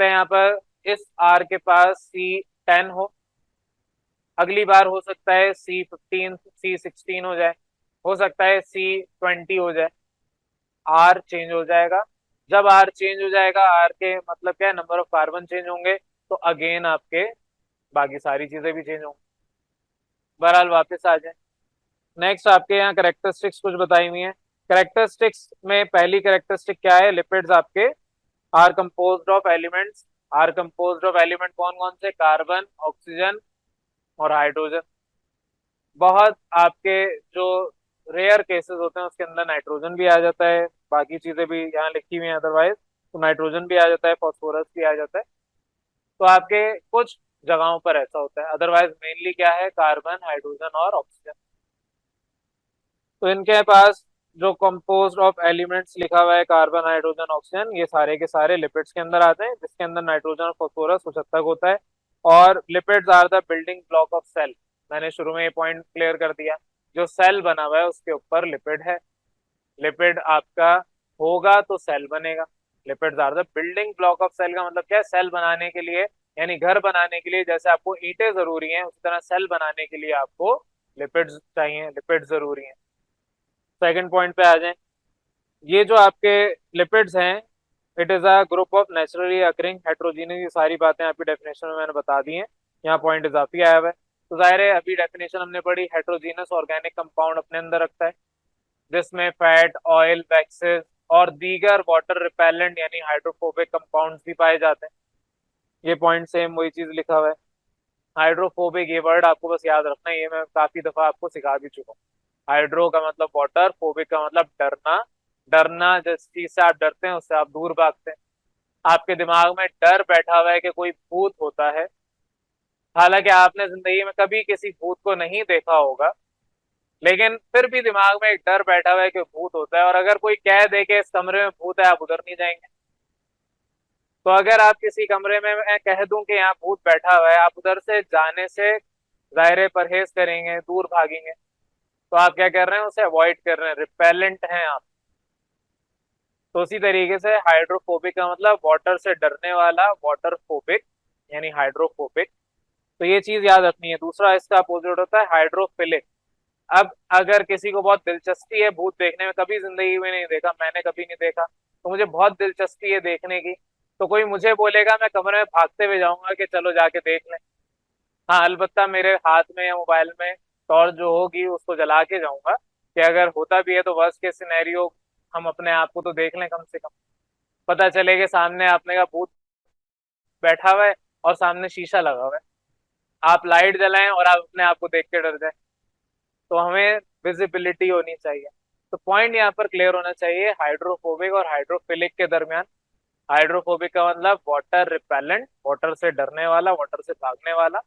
यहाँ पर इस आर के पास C10 अगली बार हो सकता है C15 C16 हो जाए, हो सकता है C20 हो जाए, आर चेंज हो जाएगा। जब आर चेंज हो जाएगा, आर के मतलब क्या है, नंबर ऑफ कार्बन चेंज होंगे, तो अगेन आपके बाकी सारी चीजें भी चेंज होंगी। बहरहाल वापस आ जाए, नेक्स्ट आपके यहाँ करेक्टरिस्टिक्स कुछ बताई हुई है। करेक्टरिस्टिक्स में पहली करेक्टरिस्टिक क्या है, लिपिड्स आपके are composed of elements. Are composed of element कौन कौन से, कार्बन, ऑक्सीजन और हाइड्रोजन। बहुत आपके जो रेयर केसेस होते हैं उसके अंदर नाइट्रोजन भी आ जाता है, बाकी चीजें भी यहाँ लिखी हुई हैं अदरवाइज, तो नाइट्रोजन भी आ जाता है, फॉस्फोरस भी आ जाता है। तो आपके कुछ जगहों पर ऐसा होता है, अदरवाइज मेनली क्या है, कार्बन, हाइड्रोजन और ऑक्सीजन। तो इनके पास जो कंपोज्ड ऑफ एलिमेंट्स लिखा हुआ है, कार्बन, हाइड्रोजन, ऑक्सीजन, ये सारे के सारे लिपिड्स के अंदर आते हैं, जिसके अंदर नाइट्रोजन और फॉस्फोरस कुछ हद तक होता है। और lipids are the building block of cell, मैंने शुरू में ये पॉइंट क्लियर कर दिया, जो सेल बना हुआ है उसके ऊपर लिपिड है। लिपिड आपका होगा तो सेल बनेगा। Lipids are the building block of cell का मतलब क्या है, सेल बनाने के लिए, यानी घर बनाने के लिए जैसे आपको ईंटें जरूरी हैं, उसी तरह सेल बनाने के लिए आपको लिपिड्स चाहिए, लिपिड्स जरूरी हैं। सेकंड पॉइंट पे आ जाएं, ये जो आपके लिपिड्स हैं, it is a group of naturally occurring heterogeneous, ये सारी बातें आपकी डेफिनेशन में मैंने बता दी हैं, यहाँ पॉइंट इजाफी आया हुआ है। तो जाहिर है अभी डेफिनेशन हमने पढ़ी, हेट्रोजीनस ऑर्गेनिक कंपाउंड अपने अंदर रखता है, जिसमें फैट, ऑयल, वैक्सेस और दीगर वाटर रिपेलेंट यानी हाइड्रोफोबिक कंपाउंड्स भी पाए जाते हैं। ये पॉइंट सेम वही चीज लिखा हुआ है। हाइड्रोफोबिक ये वर्ड आपको बस याद रखना है, ये मैं काफी दफा आपको सिखा भी चुका हूँ। हाइड्रो का मतलब वाटर, फोबिक का मतलब डरना। डरना, जिस चीज से आप डरते हैं उससे आप दूर भागते हैं। आपके दिमाग में डर बैठा हुआ है कि कोई भूत होता है, हालांकि आपने जिंदगी में कभी किसी भूत को नहीं देखा होगा, लेकिन फिर भी दिमाग में एक डर बैठा हुआ है कि भूत होता है, और अगर कोई कह दे कि इस कमरे में भूत है, आप उधर नहीं जाएंगे। तो अगर आप किसी कमरे में मैं कह दूं कि यहाँ भूत बैठा हुआ है, आप उधर से जाने से जाहिर परहेज करेंगे, दूर भागेंगे। तो आप क्या कर रहे हैं, उसे अवॉइड कर रहे हैं, रिपेलेंट हैं आप। तो उसी तरीके से हाइड्रोफोबिक का मतलब वाटर से डरने वाला, वाटर फोबिक यानी हाइड्रोफोबिक। तो ये चीज याद रखनी है। दूसरा इसका अपोजिट होता है हाइड्रोफिलिक। अब अगर किसी को बहुत दिलचस्पी है भूत देखने में, कभी जिंदगी में नहीं देखा, मैंने कभी नहीं देखा, तो मुझे बहुत दिलचस्पी है देखने की, तो कोई मुझे बोलेगा, मैं कमरे में भागते हुए जाऊंगा कि चलो जाके देख लें। हाँ अलबत्ता मेरे हाथ में या मोबाइल में टॉर्च जो होगी उसको जला के जाऊंगा, कि अगर होता भी है तो वर्स्ट केस सिनेरियो हम अपने आप को तो देख लें, कम से कम पता चले कि सामने आपने का भूत बैठा हुआ है और सामने शीशा लगा हुआ है, आप लाइट जलाएं और आप अपने आप को देख के डर जाए। तो हमें विजिबिलिटी होनी चाहिए। तो पॉइंट यहाँ पर क्लियर होना चाहिए हाइड्रोफोबिक और हाइड्रोफिलिक के दरमियान। हाइड्रोफोबिक का मतलब वाटर रिपेलेंट, वाटर से डरने वाला, वाटर से भागने वाला।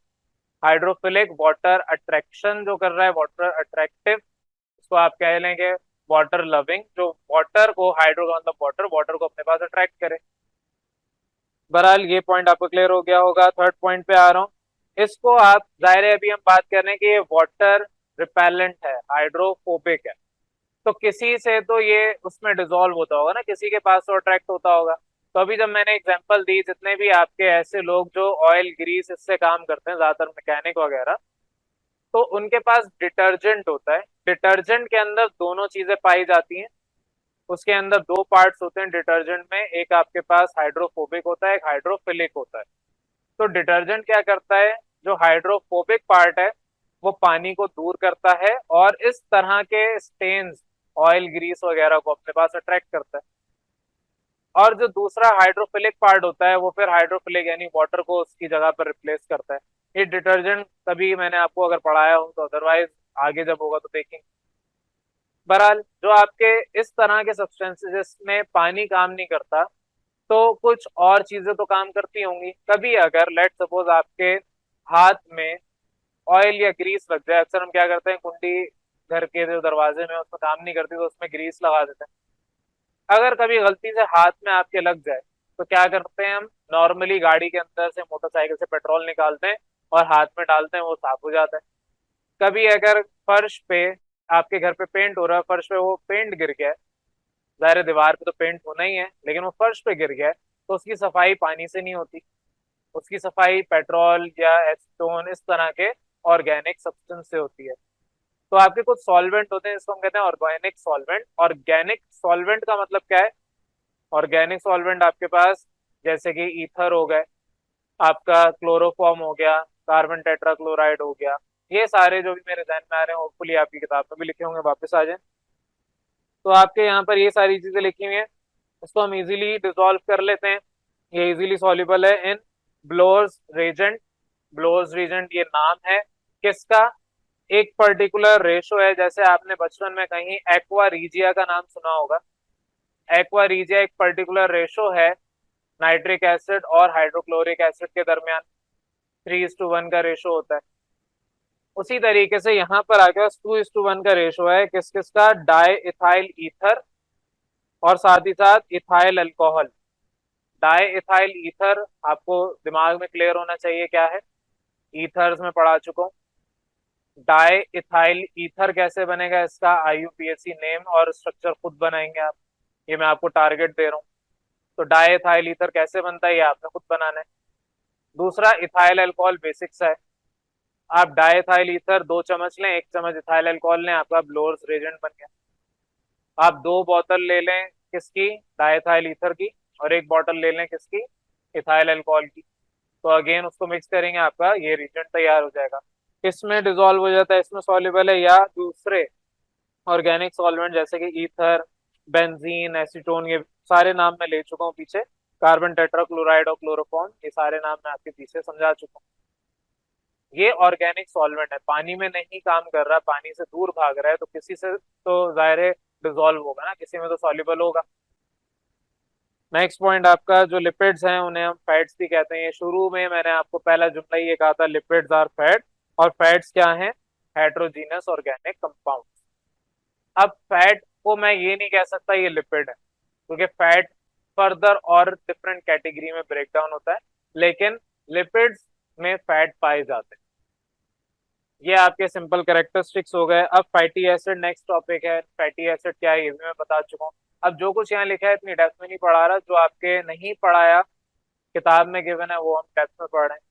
हाइड्रोफिलिक वाटर अट्रैक्शन जो कर रहा है, वाटर अट्रैक्टिव, इसको आप कह लेंगे वाटर लविंग, जो वाटर को, हाइड्रो का मतलब वाटर, वाटर को अपने पास अट्रैक्ट करे। बहरहाल ये पॉइंट आपको क्लियर हो गया होगा। थर्ड पॉइंट पे आ रहा हूँ, इसको आप, जाहिर है अभी हम बात कर रहे हैं कि ये वाटर रिपेलेंट है, हाइड्रोफोबिक है, तो किसी से तो ये उसमें डिजोल्व होता होगा ना, किसी के पास तो अट्रैक्ट होता होगा। तो अभी जब मैंने एग्जांपल दी, जितने भी आपके ऐसे लोग जो ऑयल ग्रीस इससे काम करते हैं, ज्यादातर मैकेनिक वगैरह, तो उनके पास डिटर्जेंट होता है। डिटर्जेंट के अंदर दोनों चीजें पाई जाती हैं। उसके अंदर दो पार्ट्स होते हैं डिटर्जेंट में, एक आपके पास हाइड्रोफोबिक होता है, एक हाइड्रोफिलिक होता है। तो डिटर्जेंट क्या करता है, जो हाइड्रोफोबिक पार्ट है वो पानी को दूर करता है और इस तरह के स्टेन्स, ऑयल ग्रीस वगैरह को अपने पास अट्रैक्ट करता है। और जो दूसरा हाइड्रोफिलिक पार्ट होता है वो फिर हाइड्रोफिलिक यानी वाटर को उसकी जगह पर रिप्लेस करता है। ये डिटर्जेंट तभी मैंने आपको अगर पढ़ाया हो, तो अदरवाइज आगे जब होगा तो देखेंगे। बहरहाल जो आपके इस तरह के सब्सटेंसेस में पानी काम नहीं करता, तो कुछ और चीजें तो काम करती होंगी। कभी अगर लेट सपोज आपके हाथ में ऑयल या ग्रीस लग जाए, अक्सर हम क्या करते हैं, कुंडी घर के जो दरवाजे में उसमें काम नहीं करती तो उसमें ग्रीस लगा देते हैं। अगर कभी गलती से हाथ में आपके लग जाए तो क्या करते हैं, हम नॉर्मली गाड़ी के अंदर से, मोटरसाइकिल से पेट्रोल निकालते हैं और हाथ में डालते हैं, वो साफ हो जाता है। कभी अगर फर्श पे, आपके घर पे पेंट हो रहा है, फर्श पे वो पेंट गिर गया है, जाहिर है दीवार पे तो पेंट होना ही है, लेकिन वो फर्श पे गिर गया है, तो उसकी सफाई पानी से नहीं होती, उसकी सफाई पेट्रोल या एसीटोन इस तरह के ऑर्गेनिक सब्सटेंस से होती है। तो आपके कुछ सॉल्वेंट होते हैं, इसको हम कहते हैं ऑर्गेनिक सॉल्वेंट। ऑर्गेनिक सॉल्वेंट का मतलब क्या है, ऑर्गेनिक सॉल्वेंट आपके पास जैसे कि ईथर हो गए, आपका क्लोरोफॉर्म हो गया, कार्बन टेट्राक्लोराइड हो गया, ये सारे जो भी मेरे ध्यान में आ रहे हैं, होपफुली आपकी किताब में भी लिखे होंगे, वापस आ जाए। तो आपके यहाँ पर ये सारी चीजें लिखी हुई हैं, इसको हम इजीली डिसॉल्व कर लेते हैं। ये इजीली सॉल्युबल है इन ब्लोअर्स रेजेंट। ब्लोअर्स रेजेंट ये नाम है किसका, एक पर्टिकुलर रेशो है। जैसे आपने बचपन में कहीं एक्वा रीजिया का नाम सुना होगा। एक्वा रीजिया एक पर्टिकुलर रेशो है नाइट्रिक एसिड और हाइड्रोक्लोरिक एसिड के दरमियान, 3:1 का रेशो होता है। उसी तरीके से यहाँ पर आके बस 2:1 का रेशो है, किस किस का, डाई इथाइल ईथर और साथ ही साथ ethyl alcohol. Di ethyl ether आपको दिमाग में क्लियर होना चाहिए क्या है, ईथर्स में पढ़ा चुका हूँ। डाई इथाइल ईथर कैसे बनेगा, इसका आईयूपीएसी नेम और स्ट्रक्चर खुद बनाएंगे आप, ये मैं आपको टारगेट दे रहा हूँ। तो डाई इथाइल ईथर कैसे बनता है ये आपने खुद बनाना है। दूसरा, इथाइल अल्कोहल बेसिक्स है। आप डाई इथाइल ईथर 2 चम्मच लें, 1 चम्मच इथाइल अल्कोहल लें, आपका ब्लोअर्स रेजेंट बन गया। आप 2 बोतल ले लें किसकी, डाई इथाइल ईथर की, और 1 बोतल ले लें किसकी, इथाइल अल्कोहल की। तो अगेन उसको मिक्स करेंगे, आपका ये रिएजेंट तैयार हो जाएगा। इसमें डिसॉल्व हो जाता है, इसमें सॉल्युबल है, या दूसरे ऑर्गेनिक सॉल्वेंट जैसे कि ईथर, बेंजीन, एसीटोन, ये सारे नाम मैं ले चुका हूँ पीछे, कार्बन टेट्राक्लोराइड और क्लोरोफॉर्म, ये सारे नाम मैं आपके पीछे समझा चुका हूँ। ये ऑर्गेनिक सॉल्वेंट है, पानी में नहीं काम कर रहा, पानी से दूर भाग रहा है, तो किसी से तो जाहिर है डिसॉल्व होगा ना, किसी में तो सॉल्युबल होगा। नेक्स्ट पॉइंट आपका, जो लिपिड्स हैं उन्हें हम फैट्स भी कहते हैं। ये शुरू में मैंने आपको पहला जुमला ये कहा था, लिपिड्स आर फैट, और फैट्स क्या हैं, हेट्रोजीनस ऑर्गेनिक कंपाउंड। अब फैट को मैं ये नहीं कह सकता ये लिपिड है, क्योंकि फैट फर्दर और डिफरेंट कैटेगरी में ब्रेक डाउन होता है, लेकिन लिपिड्स में फैट पाए जाते हैं। ये आपके सिंपल कैरेक्टरिस्टिक्स हो गए। अब फैटी एसिड नेक्स्ट टॉपिक है। फैटी एसिड क्या है ये भी मैं बता चुका हूँ। अब जो कुछ यहाँ लिखा है इतनी डेप्थ में नहीं पढ़ा रहा, जो आपके नहीं पढ़ाया किताब में गिवन है वो हम डेप्थ में पढ़ रहे हैं।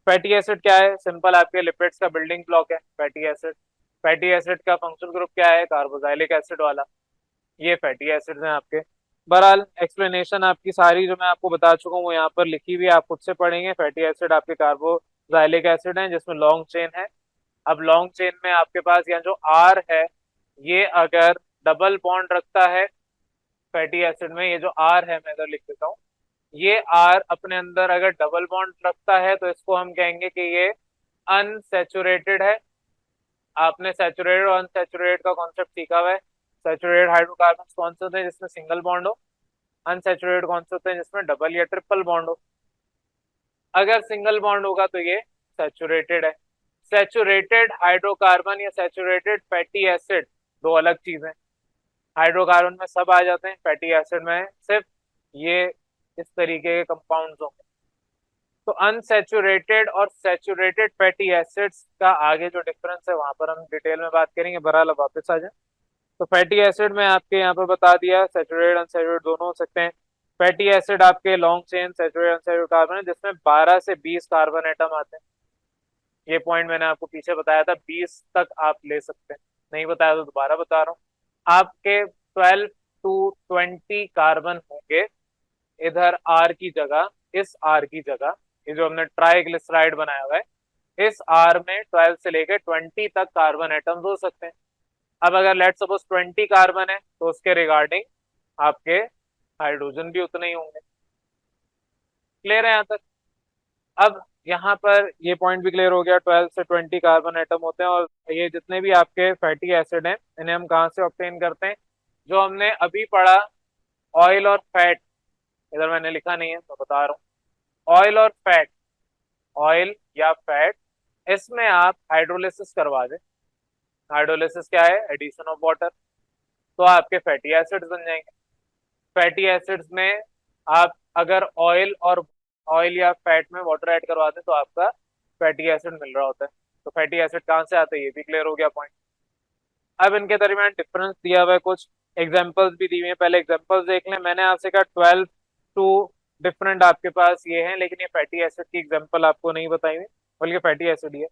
फैटी एसिड क्या है, सिंपल आपके लिपिड्स का बिल्डिंग ब्लॉक है फैटी एसिड। फैटी एसिड का फंक्शनल ग्रुप क्या है, कार्बोक्सिलिक एसिड वाला। ये फैटी एसिड्स हैं आपके। बहरहाल एक्सप्लेनेशन आपकी सारी जो मैं आपको बता चुका हूँ वो यहाँ पर लिखी हुई है, आप खुद से पढ़ेंगे। फैटी एसिड आपके कार्बोक्सिलिक एसिड है जिसमें लॉन्ग चेन है। अब लॉन्ग चेन में आपके पास यहाँ जो आर है, ये अगर डबल बॉन्ड रखता है फैटी एसिड में, ये जो आर है मैं इधर लिख देता हूँ, ये आर अपने अंदर अगर डबल बॉन्ड रखता है तो इसको हम कहेंगे कि ये अनसैचुरेटेड है। आपने सैचुरेटेड और अनसैचुरेटेड का कॉन्सेप्ट सीखा हुआ है। सैचुरेटेड हाइड्रोकार्बन कौन से होते हैं, जिसमें सिंगल बॉन्ड हो। अनसैचुरेटेड कौन से होते हैं, जिसमें डबल या ट्रिपल बॉन्ड हो। अगर सिंगल बॉन्ड होगा तो ये सैचुरेटेड है। सैचुरेटेड हाइड्रोकार्बन या सैचुरेटेड फैटी एसिड दो अलग चीजें। हाइड्रोकार्बन में सब आ जाते हैं, फैटी एसिड में सिर्फ ये इस तरीके के कंपाउंड्स होंगे। तो अनसैचुरेटेड और सैचुरेटेड फैटी एसिड्स का आगे जो डिफरेंस है वहां पर हम डिटेल में बात करेंगे। बहरहाल अब वापस आ जाए, तो फैटी एसिड में आपके यहाँ पर बता दिया, सैचुरेटेड अनसैचुरेटेड दोनों हो सकते हैं। फैटी एसिड आपके long chain saturated unsaturated carbon है जिसमें 12 से 20 कार्बन एटम आते हैं। ये पॉइंट मैंने आपको पीछे बताया था, 20 तक आप ले सकते हैं, नहीं बताया तो दोबारा बता रहा हूँ। आपके 12 to 20 कार्बन होंगे इधर आर की जगह, इस आर की जगह, ये जो हमने ट्राइग्लिसराइड बनाया हुआ है इस आर में 12 से लेकर 20 तक कार्बन एटम्स हो सकते हैं। अब अगर लेट सपोज 20 कार्बन है तो उसके रिगार्डिंग आपके हाइड्रोजन भी उतने ही होंगे। क्लियर है यहाँ तक? अब यहाँ पर ये पॉइंट भी क्लियर हो गया, 12 से 20 कार्बन एटम होते हैं और ये जितने भी आपके फैटी एसिड हैं इन्हें हम कहाँ से ऑब्टेन करते हैं? जो हमने अभी पढ़ा ऑयल और फैट, इधर मैंने लिखा नहीं है तो बता रहा हूँ, ऑयल और फैट, ऑयल या फैट, इसमें आप हाइड्रोलिसिस करवा दें। हाइड्रोलिसिस क्या है? एडिशन ऑफ वाटर, तो आपके फैटी एसिड्स बन जाएंगे। फैटी एसिड्स में आप अगर ऑयल या फैट में वाटर ऐड करवा दें तो आपका फैटी एसिड मिल रहा होता है। तो फैटी एसिड कहाँ से आते हैं ये भी क्लियर हो गया पॉइंट। अब इनके दरमियान डिफरेंस दिया हुआ है, कुछ एग्जांपल्स भी दी हुई है, पहले एग्जांपल्स देख लें। मैंने आपसे कहा 12 टू डिफरेंट आपके पास ये है, लेकिन ये फैटी एसिड की एग्जांपल आपको नहीं बताई हुई, बल्कि फैटी एसिड ही है।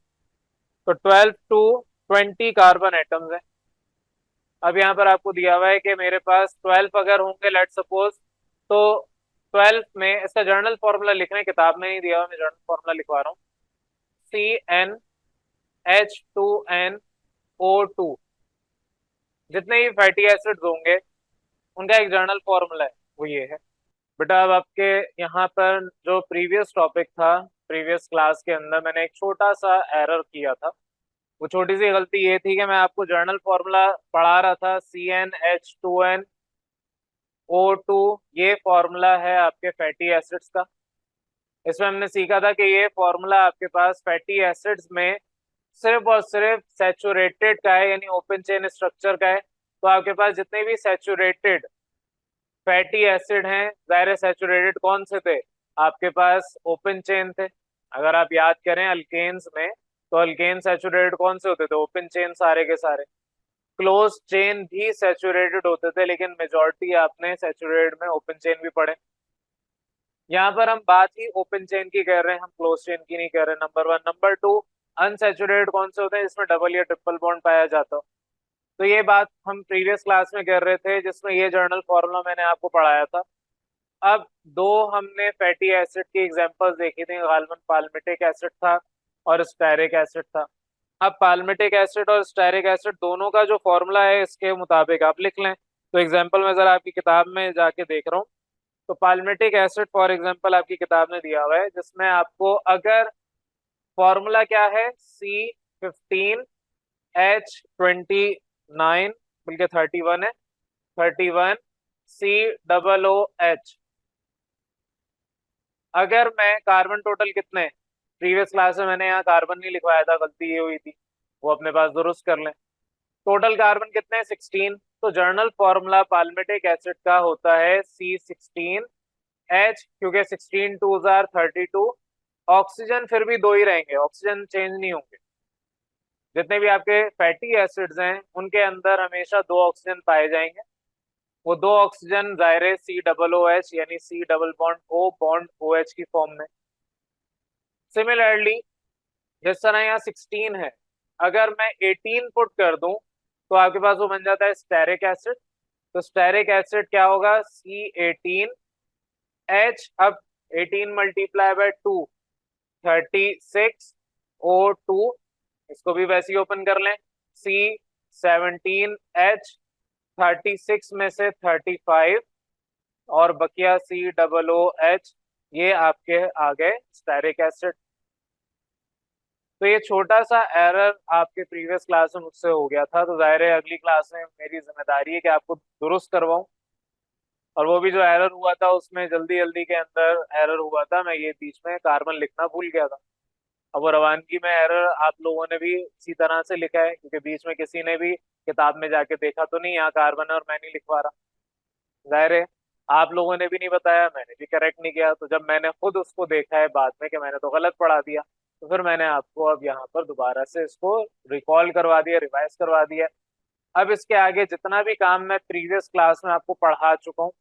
तो 12 to 20 कार्बन एटम्स है। अब यहाँ पर आपको दिया हुआ है कि मेरे पास 12 अगर होंगे लेट सपोज, तो 12 में इसका जर्नल फॉर्मूला लिखने किताब में नहीं दिया हुआ, मैं जर्नल फॉर्मूला लिखवा रहा हूँ। CnH2nO2, जितने भी फैटी एसिड्स होंगे उनका एक जर्नल फॉर्मूला है, वो ये है। बेटा अब आपके यहाँ पर जो प्रीवियस टॉपिक था, प्रीवियस क्लास के अंदर मैंने एक छोटा सा एरर किया था। वो छोटी सी गलती ये थी कि मैं आपको जर्नल फॉर्मूला पढ़ा रहा था, CnH2nO2, ये फॉर्मूला है आपके फैटी एसिड्स का। इसमें हमने सीखा था कि ये फॉर्मूला आपके पास फैटी एसिड्स में सिर्फ और सिर्फ सैचुरेटेड का है, यानी ओपन चेन स्ट्रक्चर का है। तो आपके पास जितने भी सैचुरेटेड फैटी एसिड हैं, जाहिर सैचुरेटेड कौन से थे? आपके पास ओपन चेन थे। अगर आप याद करें अल्केन्स में, तो अल्केन सैचुरेटेड कौन से होते थे? ओपन चेन सारे के सारे। क्लोज चेन भी सैचुरेटेड होते थे, लेकिन मेजॉरिटी आपने सैचुरेटेड में ओपन चेन भी पढ़े। यहाँ पर हम बात ही ओपन चेन की कर रहे हैं, हम क्लोज चेन की नहीं कर रहे। Number one. Number two, unsaturated कौन से होते हैं? जिसमें डबल या ट्रिपल बॉन्ड पाया जाता हो। तो ये बात हम प्रीवियस क्लास में कर रहे थे, जिसमें ये जर्नल फॉर्मूला मैंने आपको पढ़ाया था। अब दो हमने फैटी एसिड की एग्जांपल्स देखी थी, गालमन पाल्मिटिक एसिड था और स्टेरिक एसिड था। अब पाल्मिटिक एसिड और स्टेरिक एसिड दोनों का जो फॉर्मूला है इसके मुताबिक आप लिख लें। तो एग्जांपल मैं जरा आपकी किताब में जाके देख रहा हूँ। तो पाल्मिटिक एसिड फॉर एग्जांपल आपकी किताब में दिया हुआ है, जिसमें आपको अगर फॉर्मूला क्या है, C15H29, बल्कि 31 है, 31COOH। अगर मैं कार्बन टोटल कितने, प्रीवियस क्लास में मैंने यहाँ कार्बन नहीं लिखवाया था, गलती ये हुई थी, वो अपने पास दुरुस्त कर लें। टोटल कार्बन कितने हैं? 16। तो जर्नल फॉर्मूला पाल्मिटिक एसिड का होता है C16H, क्योंकि 16 2s are 32। ऑक्सीजन फिर भी दो ही रहेंगे, ऑक्सीजन चेंज नहीं होंगे। जितने भी आपके फैटी एसिड्स हैं उनके अंदर हमेशा दो ऑक्सीजन पाए जाएंगे। वो दो ऑक्सीजन जाहिर है COOH, यानी C double bond O bond OH की फॉर्म में। सिमिलरली जिस तरह यहाँ 16 है, अगर मैं 18 पुट कर दूं तो आपके पास वो बन जाता है स्टेरिक एसिड। तो स्टेरिक एसिड क्या होगा? C18H। अब 18 मल्टीप्लाई बाय 2, 36O2। इसको भी वैसे ही ओपन कर लें। C17H, 36 में से 35 और बकिया COOH, ये आपके आ गए स्टेरिक एसिड। तो ये छोटा सा एरर आपके प्रीवियस क्लास में मुझसे हो गया था, तो जाहिर है अगली क्लास में मेरी जिम्मेदारी है कि आपको दुरुस्त करवाऊं। और वो भी जो एरर हुआ था उसमें जल्दी जल्दी के अंदर एरर हुआ था, मैं ये बीच में कार्बन लिखना भूल गया था। अब वो रवानगी में एरर आप लोगों ने भी इसी तरह से लिखा है, क्योंकि बीच में किसी ने भी किताब में जाके देखा तो नहीं यहाँ कार्बन है और मैं नहीं लिखवा रहा। जाहिर है आप लोगों ने भी नहीं बताया, मैंने भी करेक्ट नहीं किया। तो जब मैंने खुद उसको देखा है बाद में कि मैंने तो गलत पढ़ा दिया, तो फिर मैंने आपको अब यहाँ पर दोबारा से इसको रिकॉल करवा दिया, रिवाइज करवा दिया। अब इसके आगे जितना भी काम मैं प्रीवियस क्लास में आपको पढ़ा चुका हूँ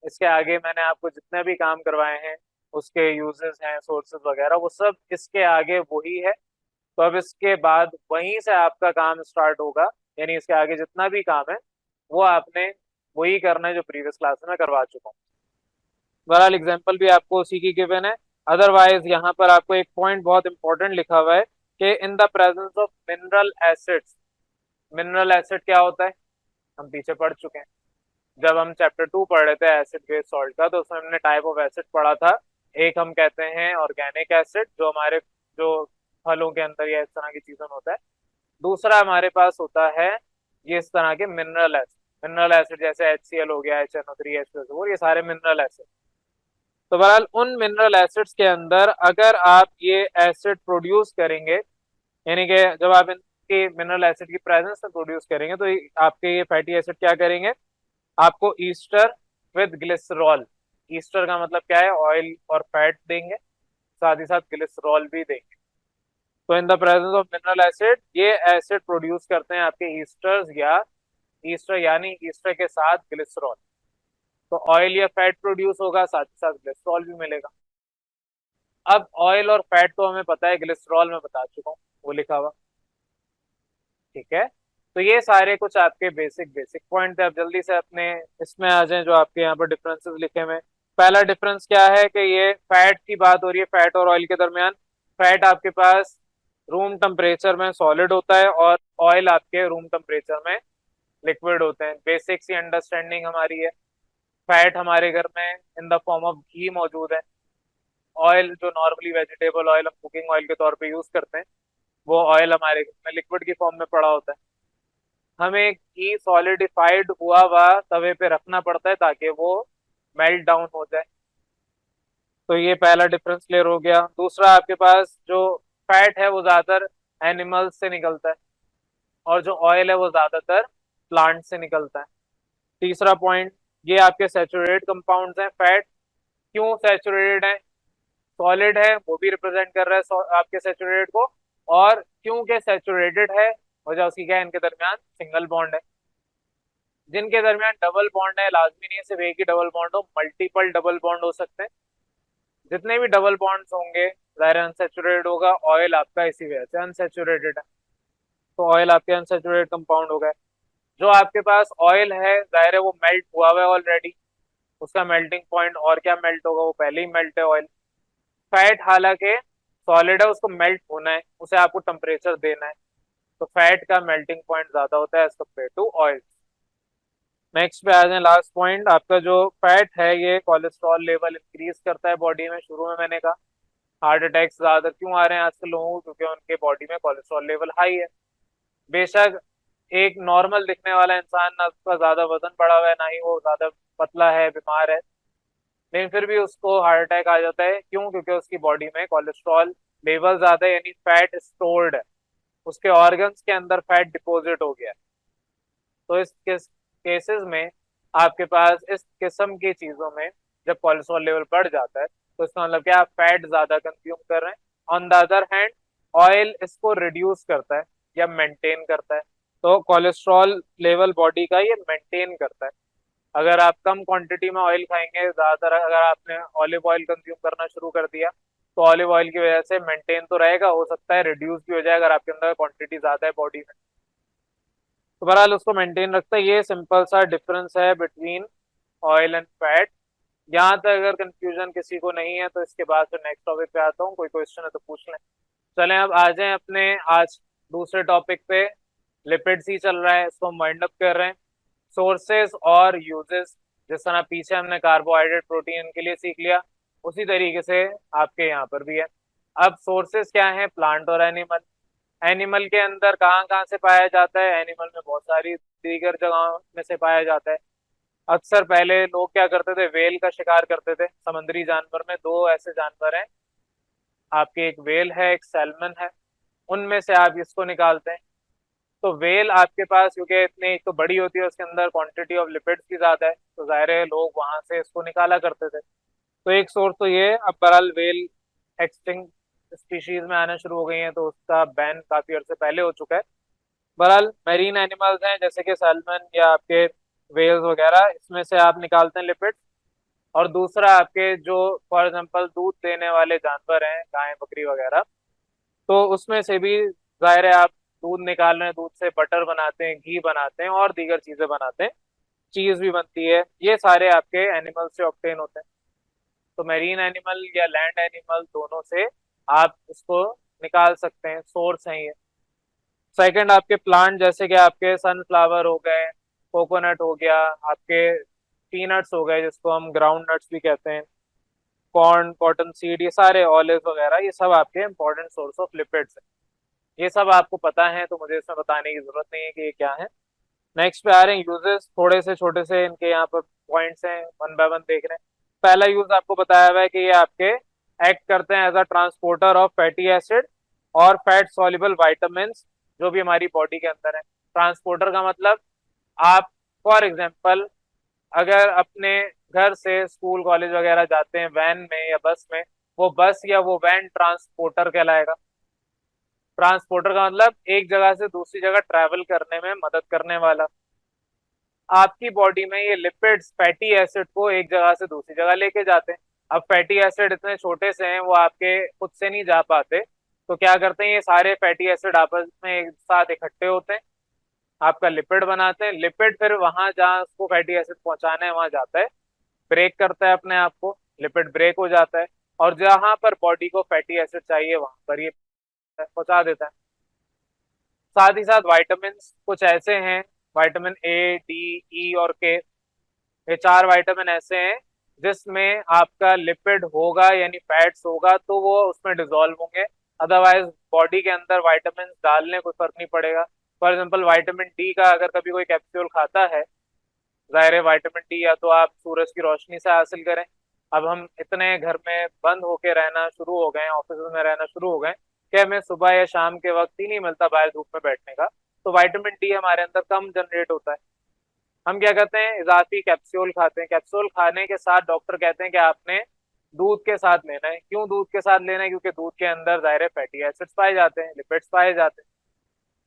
इसके आगे मैंने आपको जितने भी काम करवाए हैं उसके यूजेस हैं, सोर्सेज वगैरह, वो सब इसके आगे वही है। तो अब इसके बाद वहीं से आपका काम स्टार्ट होगा, यानी इसके आगे जितना भी काम है वो आपने वही करना है जो प्रीवियस क्लास में करवा चुका हूँ। बहरहाल एग्जाम्पल भी आपको उसी की गिवन है। अदरवाइज यहाँ पर आपको एक पॉइंट बहुत इंपॉर्टेंट लिखा हुआ है कि in the presence of mineral acids. Mineral acid क्या होता है हम पीछे पढ़ चुके हैं, जब हम चैप्टर 2 पढ़ रहे थे एसिड बेस सॉल्ट का, तो उसमें हमने टाइप ऑफ एसिड पढ़ा था। एक हम कहते हैं ऑर्गेनिक एसिड, जो हमारे जो फलों के अंदर या इस तरह की चीजों में होता है। दूसरा हमारे पास होता है ये इस तरह के मिनरल एसिड। मिनरल एसिड जैसे HCl हो गया, HNO3, H2SO4, ये सारे मिनरल एसिड। तो बहरहाल उन मिनरल एसिड्स के अंदर अगर आप ये एसिड प्रोड्यूस करेंगे, यानी कि जब आप इनके मिनरल एसिड की प्रेजेंस में प्रोड्यूस करेंगे, तो आपके ये फैटी एसिड क्या करेंगे, आपको ईस्टर विद ग्लिसरॉल। ईस्टर का मतलब क्या है, ऑयल और फैट देंगे, साथ ही साथ ग्लिसरॉल भी देंगे। तो in the presence of mineral acid ये एसिड प्रोड्यूस करते हैं आपके ईस्टर्स, या ईस्टर यानी ईस्टर के साथ ग्लिसरॉल। तो ऑयल या फैट प्रोड्यूस होगा, साथ ही साथ ग्लिसरॉल भी मिलेगा। अब ऑयल और फैट तो हमें पता है, ग्लिसरॉल में बता चुका हूँ, वो लिखा हुआ, ठीक है। तो ये सारे कुछ आपके बेसिक बेसिक पॉइंट थे। अब जल्दी से अपने इसमें आ जाएं जो आपके यहाँ पर डिफरेंसेस लिखे हुए हैं। पहला डिफरेंस क्या है कि ये फैट की बात हो रही है, फैट और ऑयल के दरमियान। फैट आपके पास रूम टेम्परेचर में सॉलिड होता है और ऑयल आपके रूम टेम्परेचर में लिक्विड होते हैं। बेसिक सी अंडरस्टैंडिंग हमारी है। फैट हमारे घर में इन द फॉर्म ऑफ घी मौजूद है। ऑयल जो नॉर्मली वेजिटेबल ऑयल हम कुकिंग ऑयल के तौर पे यूज करते हैं, वो ऑयल हमारे घर में लिक्विड की फॉर्म में पड़ा होता है। हमें घी सॉलिडिफाइड हुआ हुआ तवे पे रखना पड़ता है ताकि वो मेल्ट डाउन हो जाए। तो ये पहला डिफरेंस क्लियर हो गया। दूसरा, आपके पास जो फैट है वो ज्यादातर एनिमल्स से निकलता है और जो ऑयल है वो ज्यादातर प्लांट से निकलता है। तीसरा पॉइंट, ये आपके सैचुरेटेड कंपाउंड्स हैं। फैट क्यों सैचुरेटेड है, सॉलिड है वो भी रिप्रेजेंट कर रहा है आपके सैचुरेटेड को, और क्योंकि सैचुरेटेड है वजह उसकी क्या है, इनके दरमियान सिंगल बॉन्ड है। जिनके दरमियान डबल बॉन्ड है, लाजमी नहीं है सिर्फ एक ही डबल बॉन्ड हो, मल्टीपल डबल बॉन्ड हो सकते हैं। जितने भी डबल बॉन्ड्स होंगे जाहिर अनसेचुरेटेड होगा। ऑयल आपका इसी वजह से अनसेचुरेटेड है, तो ऑयल आपके अनसेचुरेटेड कंपाउंड हो गए। जो आपके पास ऑयल है जाहिर है वो मेल्ट हुआ हुआ है ऑलरेडी, उसका मेल्टिंग पॉइंट और क्या मेल्ट होगा, वो पहले ही मेल्ट है ऑयल। फैट हालांकि सॉलिड है, उसको मेल्ट होना है, उसे आपको टेम्परेचर देना है, तो फैट का मेल्टिंग पॉइंट ज्यादा होता है as compare to oil. Next पे आ जाए, लास्ट पॉइंट आपका, जो फैट है ये कोलेस्ट्रॉल लेवल इंक्रीज करता है बॉडी में। शुरू में मैंने कहा हार्ट अटैक्स ज्यादा क्यों आ रहे हैं आजकल लोगों को, क्योंकि उनके बॉडी में कोलेस्ट्रॉल लेवल हाई है। बेशक एक नॉर्मल दिखने वाला इंसान, ना उसका ज्यादा वजन बढ़ा हुआ है, ना ही वो ज्यादा पतला है, बीमार है, लेकिन फिर भी उसको हार्ट अटैक आ जाता है। क्यों, क्योंकि उसकी बॉडी में कोलेस्ट्रॉल लेवल ज्यादा है, यानी फैट स्टोर्ड है, उसके ऑर्गन्स के अंदर फैट डिपॉजिट हो गया है। तो इस केसेस में आपके पास इस किस्म की चीजों में जब कोलेस्ट्रॉल लेवल बढ़ जाता है, तो इसका मतलब क्या, आप फैट ज्यादा कंज्यूम कर रहे हैं। On the other hand oil इसको रिड्यूस करता है या मेंटेन करता है। तो कोलेस्ट्रॉल लेवल बॉडी का ये मेंटेन करता है। अगर आप कम क्वांटिटी में ऑयल खाएंगे, ज्यादातर अगर आपने ऑलिव ऑयल कंज्यूम करना शुरू कर दिया, तो ऑलिव ऑयल की वजह से मेंटेन तो रहेगा, हो सकता है रिड्यूस भी हो जाए अगर आपके अंदर क्वांटिटी ज्यादा है बॉडी में। तो बहरहाल उसको मेंटेन रखता है। ये सिंपल सा डिफरेंस है बिटवीन ऑयल एंड फैट। यहाँ तक अगर कंफ्यूजन किसी को नहीं है तो इसके बाद फिर नेक्स्ट टॉपिक पे आता हूँ, कोई क्वेश्चन है तो पूछ लें। चलें अब आ जाएं अपने आज दूसरे टॉपिक पे। लिपिड्स ही चल रहा है, इसको हम वाइंड अप कर रहे हैं। सोर्सेज और यूजेस, जिस तरह पीछे हमने कार्बोहाइड्रेट प्रोटीन के लिए सीख लिया, उसी तरीके से आपके यहाँ पर भी है। अब सोर्सेज क्या है, प्लांट और एनिमल। एनिमल के अंदर कहाँ कहाँ से पाया जाता है, एनिमल में बहुत सारी दीगर जगहों में से पाया जाता है। अक्सर पहले लोग क्या करते थे, वेल का शिकार करते थे। समुद्री जानवर में दो ऐसे जानवर हैं आपके, एक वेल है एक सैल्मन है, उनमें से आप इसको निकालते हैं। तो वेल आपके पास क्योंकि इतनी एक तो बड़ी होती है, उसके अंदर क्वांटिटी ऑफ लिपिड्स भी ज्यादा है, तो जाहिर है लोग वहां से इसको निकाला करते थे। तो एक सोर्स तो ये। अब बहरहाल वेल एक्सटिंक्ट स्पीशीज में आना शुरू हो गई हैं, तो उसका बैन काफी अर्से पहले हो चुका है। बहरहाल मेरीन एनिमल्स हैं जैसे कि सैल्मन या आपके वेल्स वगैरह, इसमें से आप निकालते हैं लिपिड। और दूसरा आपके जो फॉर एग्जाम्पल दूध देने वाले जानवर हैं, गाय बकरी वगैरह, तो उसमें से भी जाहिर है आप दूध निकाल रहे हैं, दूध से बटर बनाते हैं, घी बनाते हैं और दीगर चीजें बनाते हैं, चीज भी बनती है, ये सारे आपके एनिमल से ऑब्टेन होते हैं। तो मेरीन एनिमल या लैंड एनिमल दोनों से आप इसको निकाल सकते हैं, सोर्स है ये। सेकंड आपके प्लांट, जैसे कि आपके सनफ्लावर हो गए, कोकोनट हो गया, आपके पीनट्स हो गए जिसको हम ग्राउंड नट्स भी कहते हैं, कॉर्न, कॉटन सीड, ये सारे ऑलिव वगैरह, ये सब आपके इंपॉर्टेंट सोर्स ऑफ लिपिड्स है। ये सब आपको पता है तो मुझे इसमें बताने की जरूरत नहीं है कि ये क्या है। नेक्स्ट पे आ रहे हैं यूजेस, थोड़े से छोटे से इनके यहाँ पर पॉइंट्स हैं, वन बाय वन देख रहे हैं। पहला यूज आपको बताया हुआ है कि ये आपके एक्ट करते हैं as a transporter of fatty acid और फैट सॉल्युबल वाइटामिन, जो भी हमारी बॉडी के अंदर है। ट्रांसपोर्टर का मतलब, आप फॉर एग्जाम्पल अगर अपने घर से स्कूल कॉलेज वगैरह जाते हैं वैन में या बस में, वो बस या वो वैन ट्रांसपोर्टर कहलाएगा। ट्रांसपोर्टर का मतलब एक जगह से दूसरी जगह ट्रैवल करने में मदद करने वाला। आपकी बॉडी में ये लिपिड्स फैटी एसिड को एक जगह से दूसरी जगह लेके जाते हैं। अब फैटी एसिड इतने छोटे से हैं, वो आपके खुद से नहीं जा पाते, तो क्या करते हैं, ये सारे फैटी एसिड आपस में एक साथ इकट्ठे होते हैं, आपका लिपिड बनाते हैं। लिपिड फिर वहां जहाँ उसको फैटी एसिड पहुंचाना है वहां जाता है, ब्रेक करता है अपने आप को, लिपिड ब्रेक हो जाता है, और जहां पर बॉडी को फैटी एसिड चाहिए वहां पर ये पहुंचा देता है। साथ ही साथ वाइटामिन कुछ ऐसे हैं, विटामिन ए, डी, ई और के, ये चार विटामिन ऐसे हैं जिसमें आपका लिपिड होगा यानी फैट्स होगा तो वो उसमें डिसॉल्व होंगे, अदरवाइज बॉडी के अंदर विटामिन डालने कोई फर्क नहीं पड़ेगा। फॉर एग्जाम्पल विटामिन डी का अगर कभी कोई कैप्सूल खाता है, जाहिर है विटामिन डी या तो आप सूरज की रोशनी से हासिल करें। अब हम इतने घर में बंद होके रहना शुरू हो गए, ऑफिस में रहना शुरू हो गए कि हमें सुबह या शाम के वक्त ही नहीं मिलता बाहर धूप में बैठने का, तो विटामिन डी हमारे अंदर कम जनरेट होता है। हम क्या करते हैं, इजाफी कैप्सूल खाते हैं। कैप्सूल खाने के साथ डॉक्टर कहते हैं कि आपने दूध के साथ लेना है। क्यों दूध के साथ लेना है? क्योंकि दूध के अंदर जाहिर है फैटी एसिड्स पाए जाते हैं, लिपिड्स पाए जाते हैं।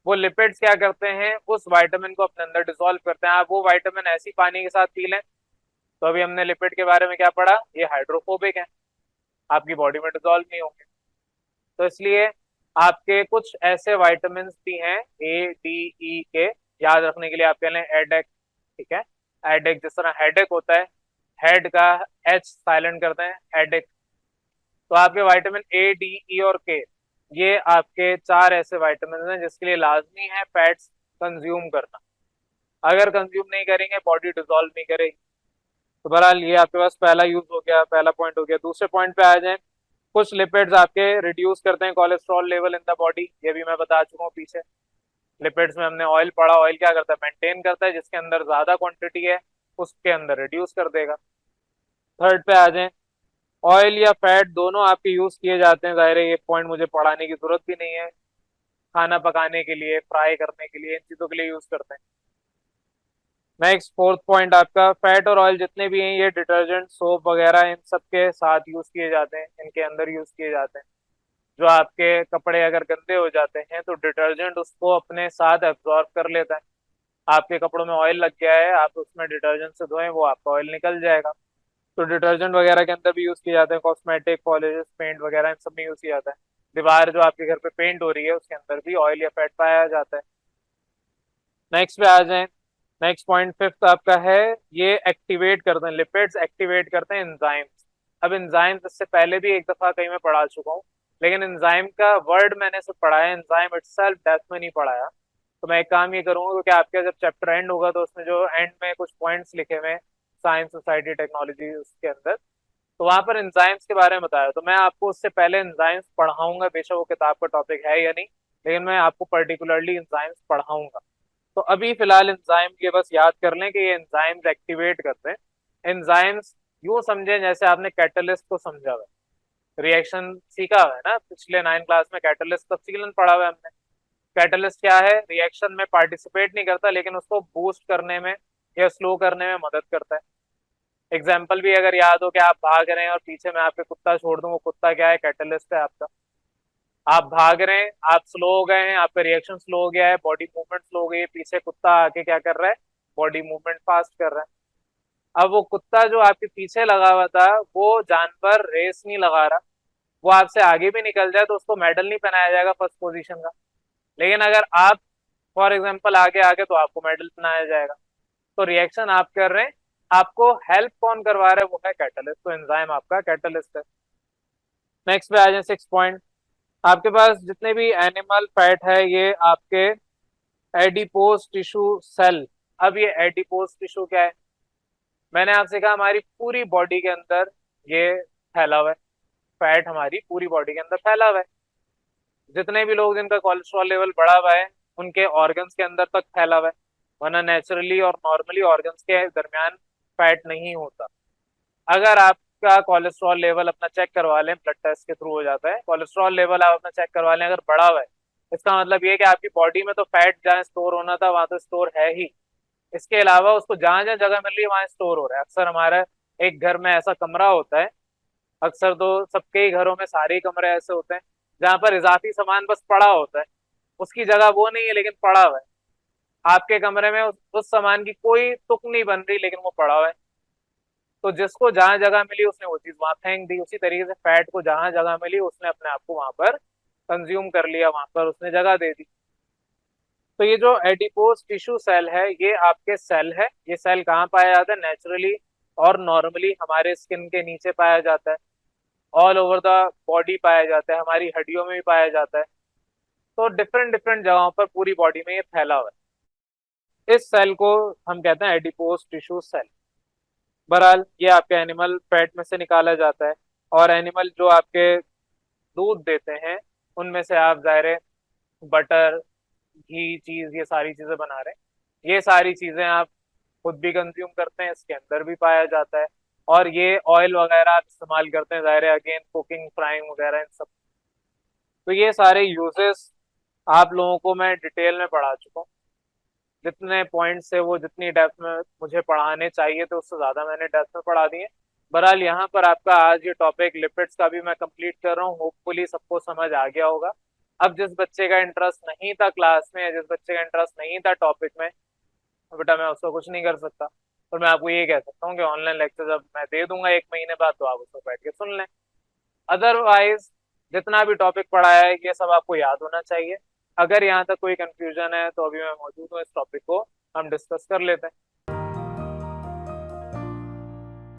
वो लिपिड्स क्या करते हैं, उस विटामिन को अपने अंदर डिसॉल्व करते हैं। आप वो विटामिन ऐसी पानी के साथ पी लें, तो अभी हमने लिपिड के बारे में क्या पढ़ा, ये हाइड्रोफोबिक है, आपकी बॉडी में डिसॉल्व नहीं होंगे। तो इसलिए आपके कुछ ऐसे विटामिन भी हैं, ए, डी, ई के, याद रखने के लिए आप कह लें एडेक, ठीक है। एडेक, जिस तरह हेडेक होता है, हेड का एच साइलेंट करते हैं, हेडेक। तो आपके विटामिन ए, डी, ई और के, ये आपके चार ऐसे विटामिन हैं जिसके लिए लाजमी है फैट्स कंज्यूम करना। अगर कंज्यूम नहीं करेंगे बॉडी डिसॉल्व नहीं करेगी। तो बहरहाल ये आपके पास पहला यूज हो गया, पहला पॉइंट हो गया। दूसरे पॉइंट पे आ जाए, कुछ लिपिड्स आपके रिड्यूस करते हैं cholesterol level in the body, ये भी मैं बता चुका हूँ पीछे। लिपिड्स में हमने ऑयल पढ़ा, ऑयल क्या करता है, मेंटेन करता है, जिसके अंदर ज्यादा क्वांटिटी है उसके अंदर रिड्यूस कर देगा। थर्ड पे आ जाए, ऑयल या फैट दोनों आपके यूज किए जाते हैं, जाहिर है ये पॉइंट मुझे पढ़ाने की जरूरत भी नहीं है। खाना पकाने के लिए, फ्राई करने के लिए, इन चीजों के लिए यूज करते हैं। नेक्स्ट फोर्थ पॉइंट आपका, फैट और ऑयल जितने भी हैं ये डिटर्जेंट, सोप वगैरह इन सब के साथ यूज किए जाते हैं, इनके अंदर यूज किए जाते हैं। जो आपके कपड़े अगर गंदे हो जाते हैं तो डिटर्जेंट उसको अपने साथ एब्जॉर्ब कर लेता है। आपके कपड़ों में ऑयल लग गया है, आप उसमें डिटर्जेंट से धोएं, वो आपका ऑयल निकल जाएगा। तो डिटर्जेंट वगैरह के अंदर भी यूज किए जाते हैं, कॉस्मेटिक, पॉलिश, पेंट वगैरह इन सब में यूज किया जाता है। दीवार जो आपके घर पे पेंट हो रही है उसके अंदर भी ऑयल या फैट पाया जाता है। नेक्स्ट पे आ जाए, नेक्स्ट पॉइंट फिफ्थ आपका है, ये एक्टिवेट करते हैं, लिपिड्स एक्टिवेट करते हैं एंजाइम्स। अब एंजाइम्स इससे पहले भी एक दफा कहीं मैं पढ़ा चुका हूँ, लेकिन एंजाइम का वर्ड मैंने सिर्फ पढ़ा है, एंजाइम इटसेल्फ डेप्थ में नहीं पढ़ाया। तो मैं एक काम ये करूंगा, क्योंकि आपका जब चैप्टर एंड होगा तो उसमें जो एंड में कुछ पॉइंट्स लिखे हुए हैं, साइंस, सोसाइटी, टेक्नोलॉजी, उसके अंदर तो वहां पर एंजाइम्स के बारे में बताया, तो मैं आपको उससे पहले एंजाइम्स पढ़ाऊंगा, बेशक वो किताब का टॉपिक है या नहीं, लेकिन मैं आपको पर्टिकुलरली एंजाइम्स पढ़ाऊंगा। तो अभी फिलहाल एंजाइम के बस याद कर लें कि ये एंजाइम्स एक्टिवेट करते हैं। एंजाइम्स यूं समझे जैसे आपने कैटलिस्ट को समझा हुआ है, रिएक्शन सीखा हुआ है ना, पिछले 9 क्लास में कैटलिस्ट तफसीलन पढ़ा हुआ है हमने। कैटलिस्ट क्या है, रिएक्शन में पार्टिसिपेट नहीं करता लेकिन उसको बूस्ट करने में या स्लो करने में मदद करता है। एग्जाम्पल भी अगर याद हो कि आप भाग रहे हैं और पीछे मैं आपके कुत्ता छोड़ दूं, वो कुत्ता क्या है, कैटलिस्ट है आपका। आप भाग रहे हैं, आप स्लो हो गए हैं, आपका रिएक्शन स्लो हो गया है, बॉडी मूवमेंट स्लो हो गई है, पीछे कुत्ता आके क्या कर रहा है, बॉडी मूवमेंट फास्ट कर रहा है। अब वो कुत्ता जो आपके पीछे लगा हुआ था, वो जानवर रेस नहीं लगा रहा, वो आपसे आगे भी निकल जाए तो उसको मेडल नहीं पहनाया जाएगा फर्स्ट पोजीशन का। लेकिन अगर आप फॉर एग्जाम्पल आगे आगे तो आपको मेडल पहनाया जाएगा। तो रिएक्शन आप कर रहे हैं, आपको हेल्प कौन करवा रहा है, वो है कैटलिस्ट। तो एंजाइम आपका कैटलिस्ट है। नेक्स्ट पे आ जाए 6 पॉइंट। आपके पास जितने भी एनिमल फैट है ये आपके एडिपोज टिश्यू सेल। अब ये एडिपोज टिश्यू क्या है? मैंने आपसे कहा हमारी पूरी बॉडी के अंदर ये फैला हुआ है, फैट हमारी पूरी बॉडी के अंदर फैला हुआ है। जितने भी लोग जिनका कोलेस्ट्रॉल लेवल बढ़ा हुआ है उनके ऑर्गन्स के अंदर तक फैला हुआ है, वरना नेचुरली और नॉर्मली ऑर्गन्स के दरमियान फैट नहीं होता। अगर आपका कोलेस्ट्रॉल लेवल अपना चेक करवा लें, ब्लड टेस्ट के थ्रू हो जाता है, कोलेस्ट्रॉल लेवल आप अपना चेक करवा लें, अगर बढ़ा हुआ है, इसका मतलब ये कि आपकी बॉडी में तो फैट जहाँ स्टोर होना था वहां तो स्टोर है ही, इसके अलावा उसको जहां जहां जगह मिल रही है वहां स्टोर हो रहा है। अक्सर हमारा एक घर में ऐसा कमरा होता है, अक्सर तो सबके ही घरों में सारे ही कमरे ऐसे होते हैं जहां पर इजाफी सामान बस पड़ा होता है, उसकी जगह वो नहीं है लेकिन पड़ा हुआ है। आपके कमरे में उस सामान की कोई तुक नहीं बन रही लेकिन वो पड़ा हुआ है। तो जिसको जहां जगह मिली उसने वो चीज वहां फेंक दी, उसी तरीके से फैट को जहां जगह मिली उसने अपने आप को वहां पर कंज्यूम कर लिया, वहां पर उसने जगह दे दी। तो ये जो एडिपोज टिश्यू सेल है ये आपके सेल है। ये सेल कहाँ पाया जाता है? नेचुरली और नॉर्मली हमारे स्किन के नीचे पाया जाता है, ऑल ओवर द बॉडी पाया जाता है, हमारी हड्डियों में भी पाया जाता है। तो डिफरेंट डिफरेंट जगहों पर पूरी बॉडी में ये फैला हुआ है। इस सेल को हम कहते हैं एडिपोज टिश्यू सेल। बहरहाल ये आपके एनिमल फैट में से निकाला जाता है, और एनिमल जो आपके दूध देते हैं उनमें से आप जाहिर है बटर, घी, चीज, ये सारी चीजें बना रहे हैं। ये सारी चीजें आप खुद भी कंज्यूम करते हैं, इसके अंदर भी पाया जाता है। और ये ऑयल वगैरह आप इस्तेमाल करते हैं जाहिर है अगेन कुकिंग, फ्राइंग वगैरह इन सब। तो ये सारे यूजेस आप लोगों को मैं डिटेल में पढ़ा चुका हूँ। जितने पॉइंट्स है वो जितनी डेप्थ में मुझे पढ़ाने चाहिए थे उससे ज्यादा मैंने डेप्थ में पढ़ा दिए। बहरहाल यहाँ पर आपका आज ये टॉपिक लिपिड्स का भी मैं कंप्लीट कर रहा हूँ, होपफुली सबको समझ आ गया होगा। अब जिस बच्चे का इंटरेस्ट नहीं था क्लास में, या जिस बच्चे का इंटरेस्ट नहीं था टॉपिक में, तो बेटा मैं उसको कुछ नहीं कर सकता। और मैं आपको ये कह सकता हूँ कि ऑनलाइन लेक्चर जब मैं दे दूंगा 1 महीने बाद तो आप उसको बैठ के सुन लें। अदरवाइज जितना भी टॉपिक पढ़ाया है ये सब आपको याद होना चाहिए। अगर यहाँ तक कोई कंफ्यूजन है तो अभी मैं मौजूद हूँ, इस टॉपिक को हम डिस्कस कर लेते हैं।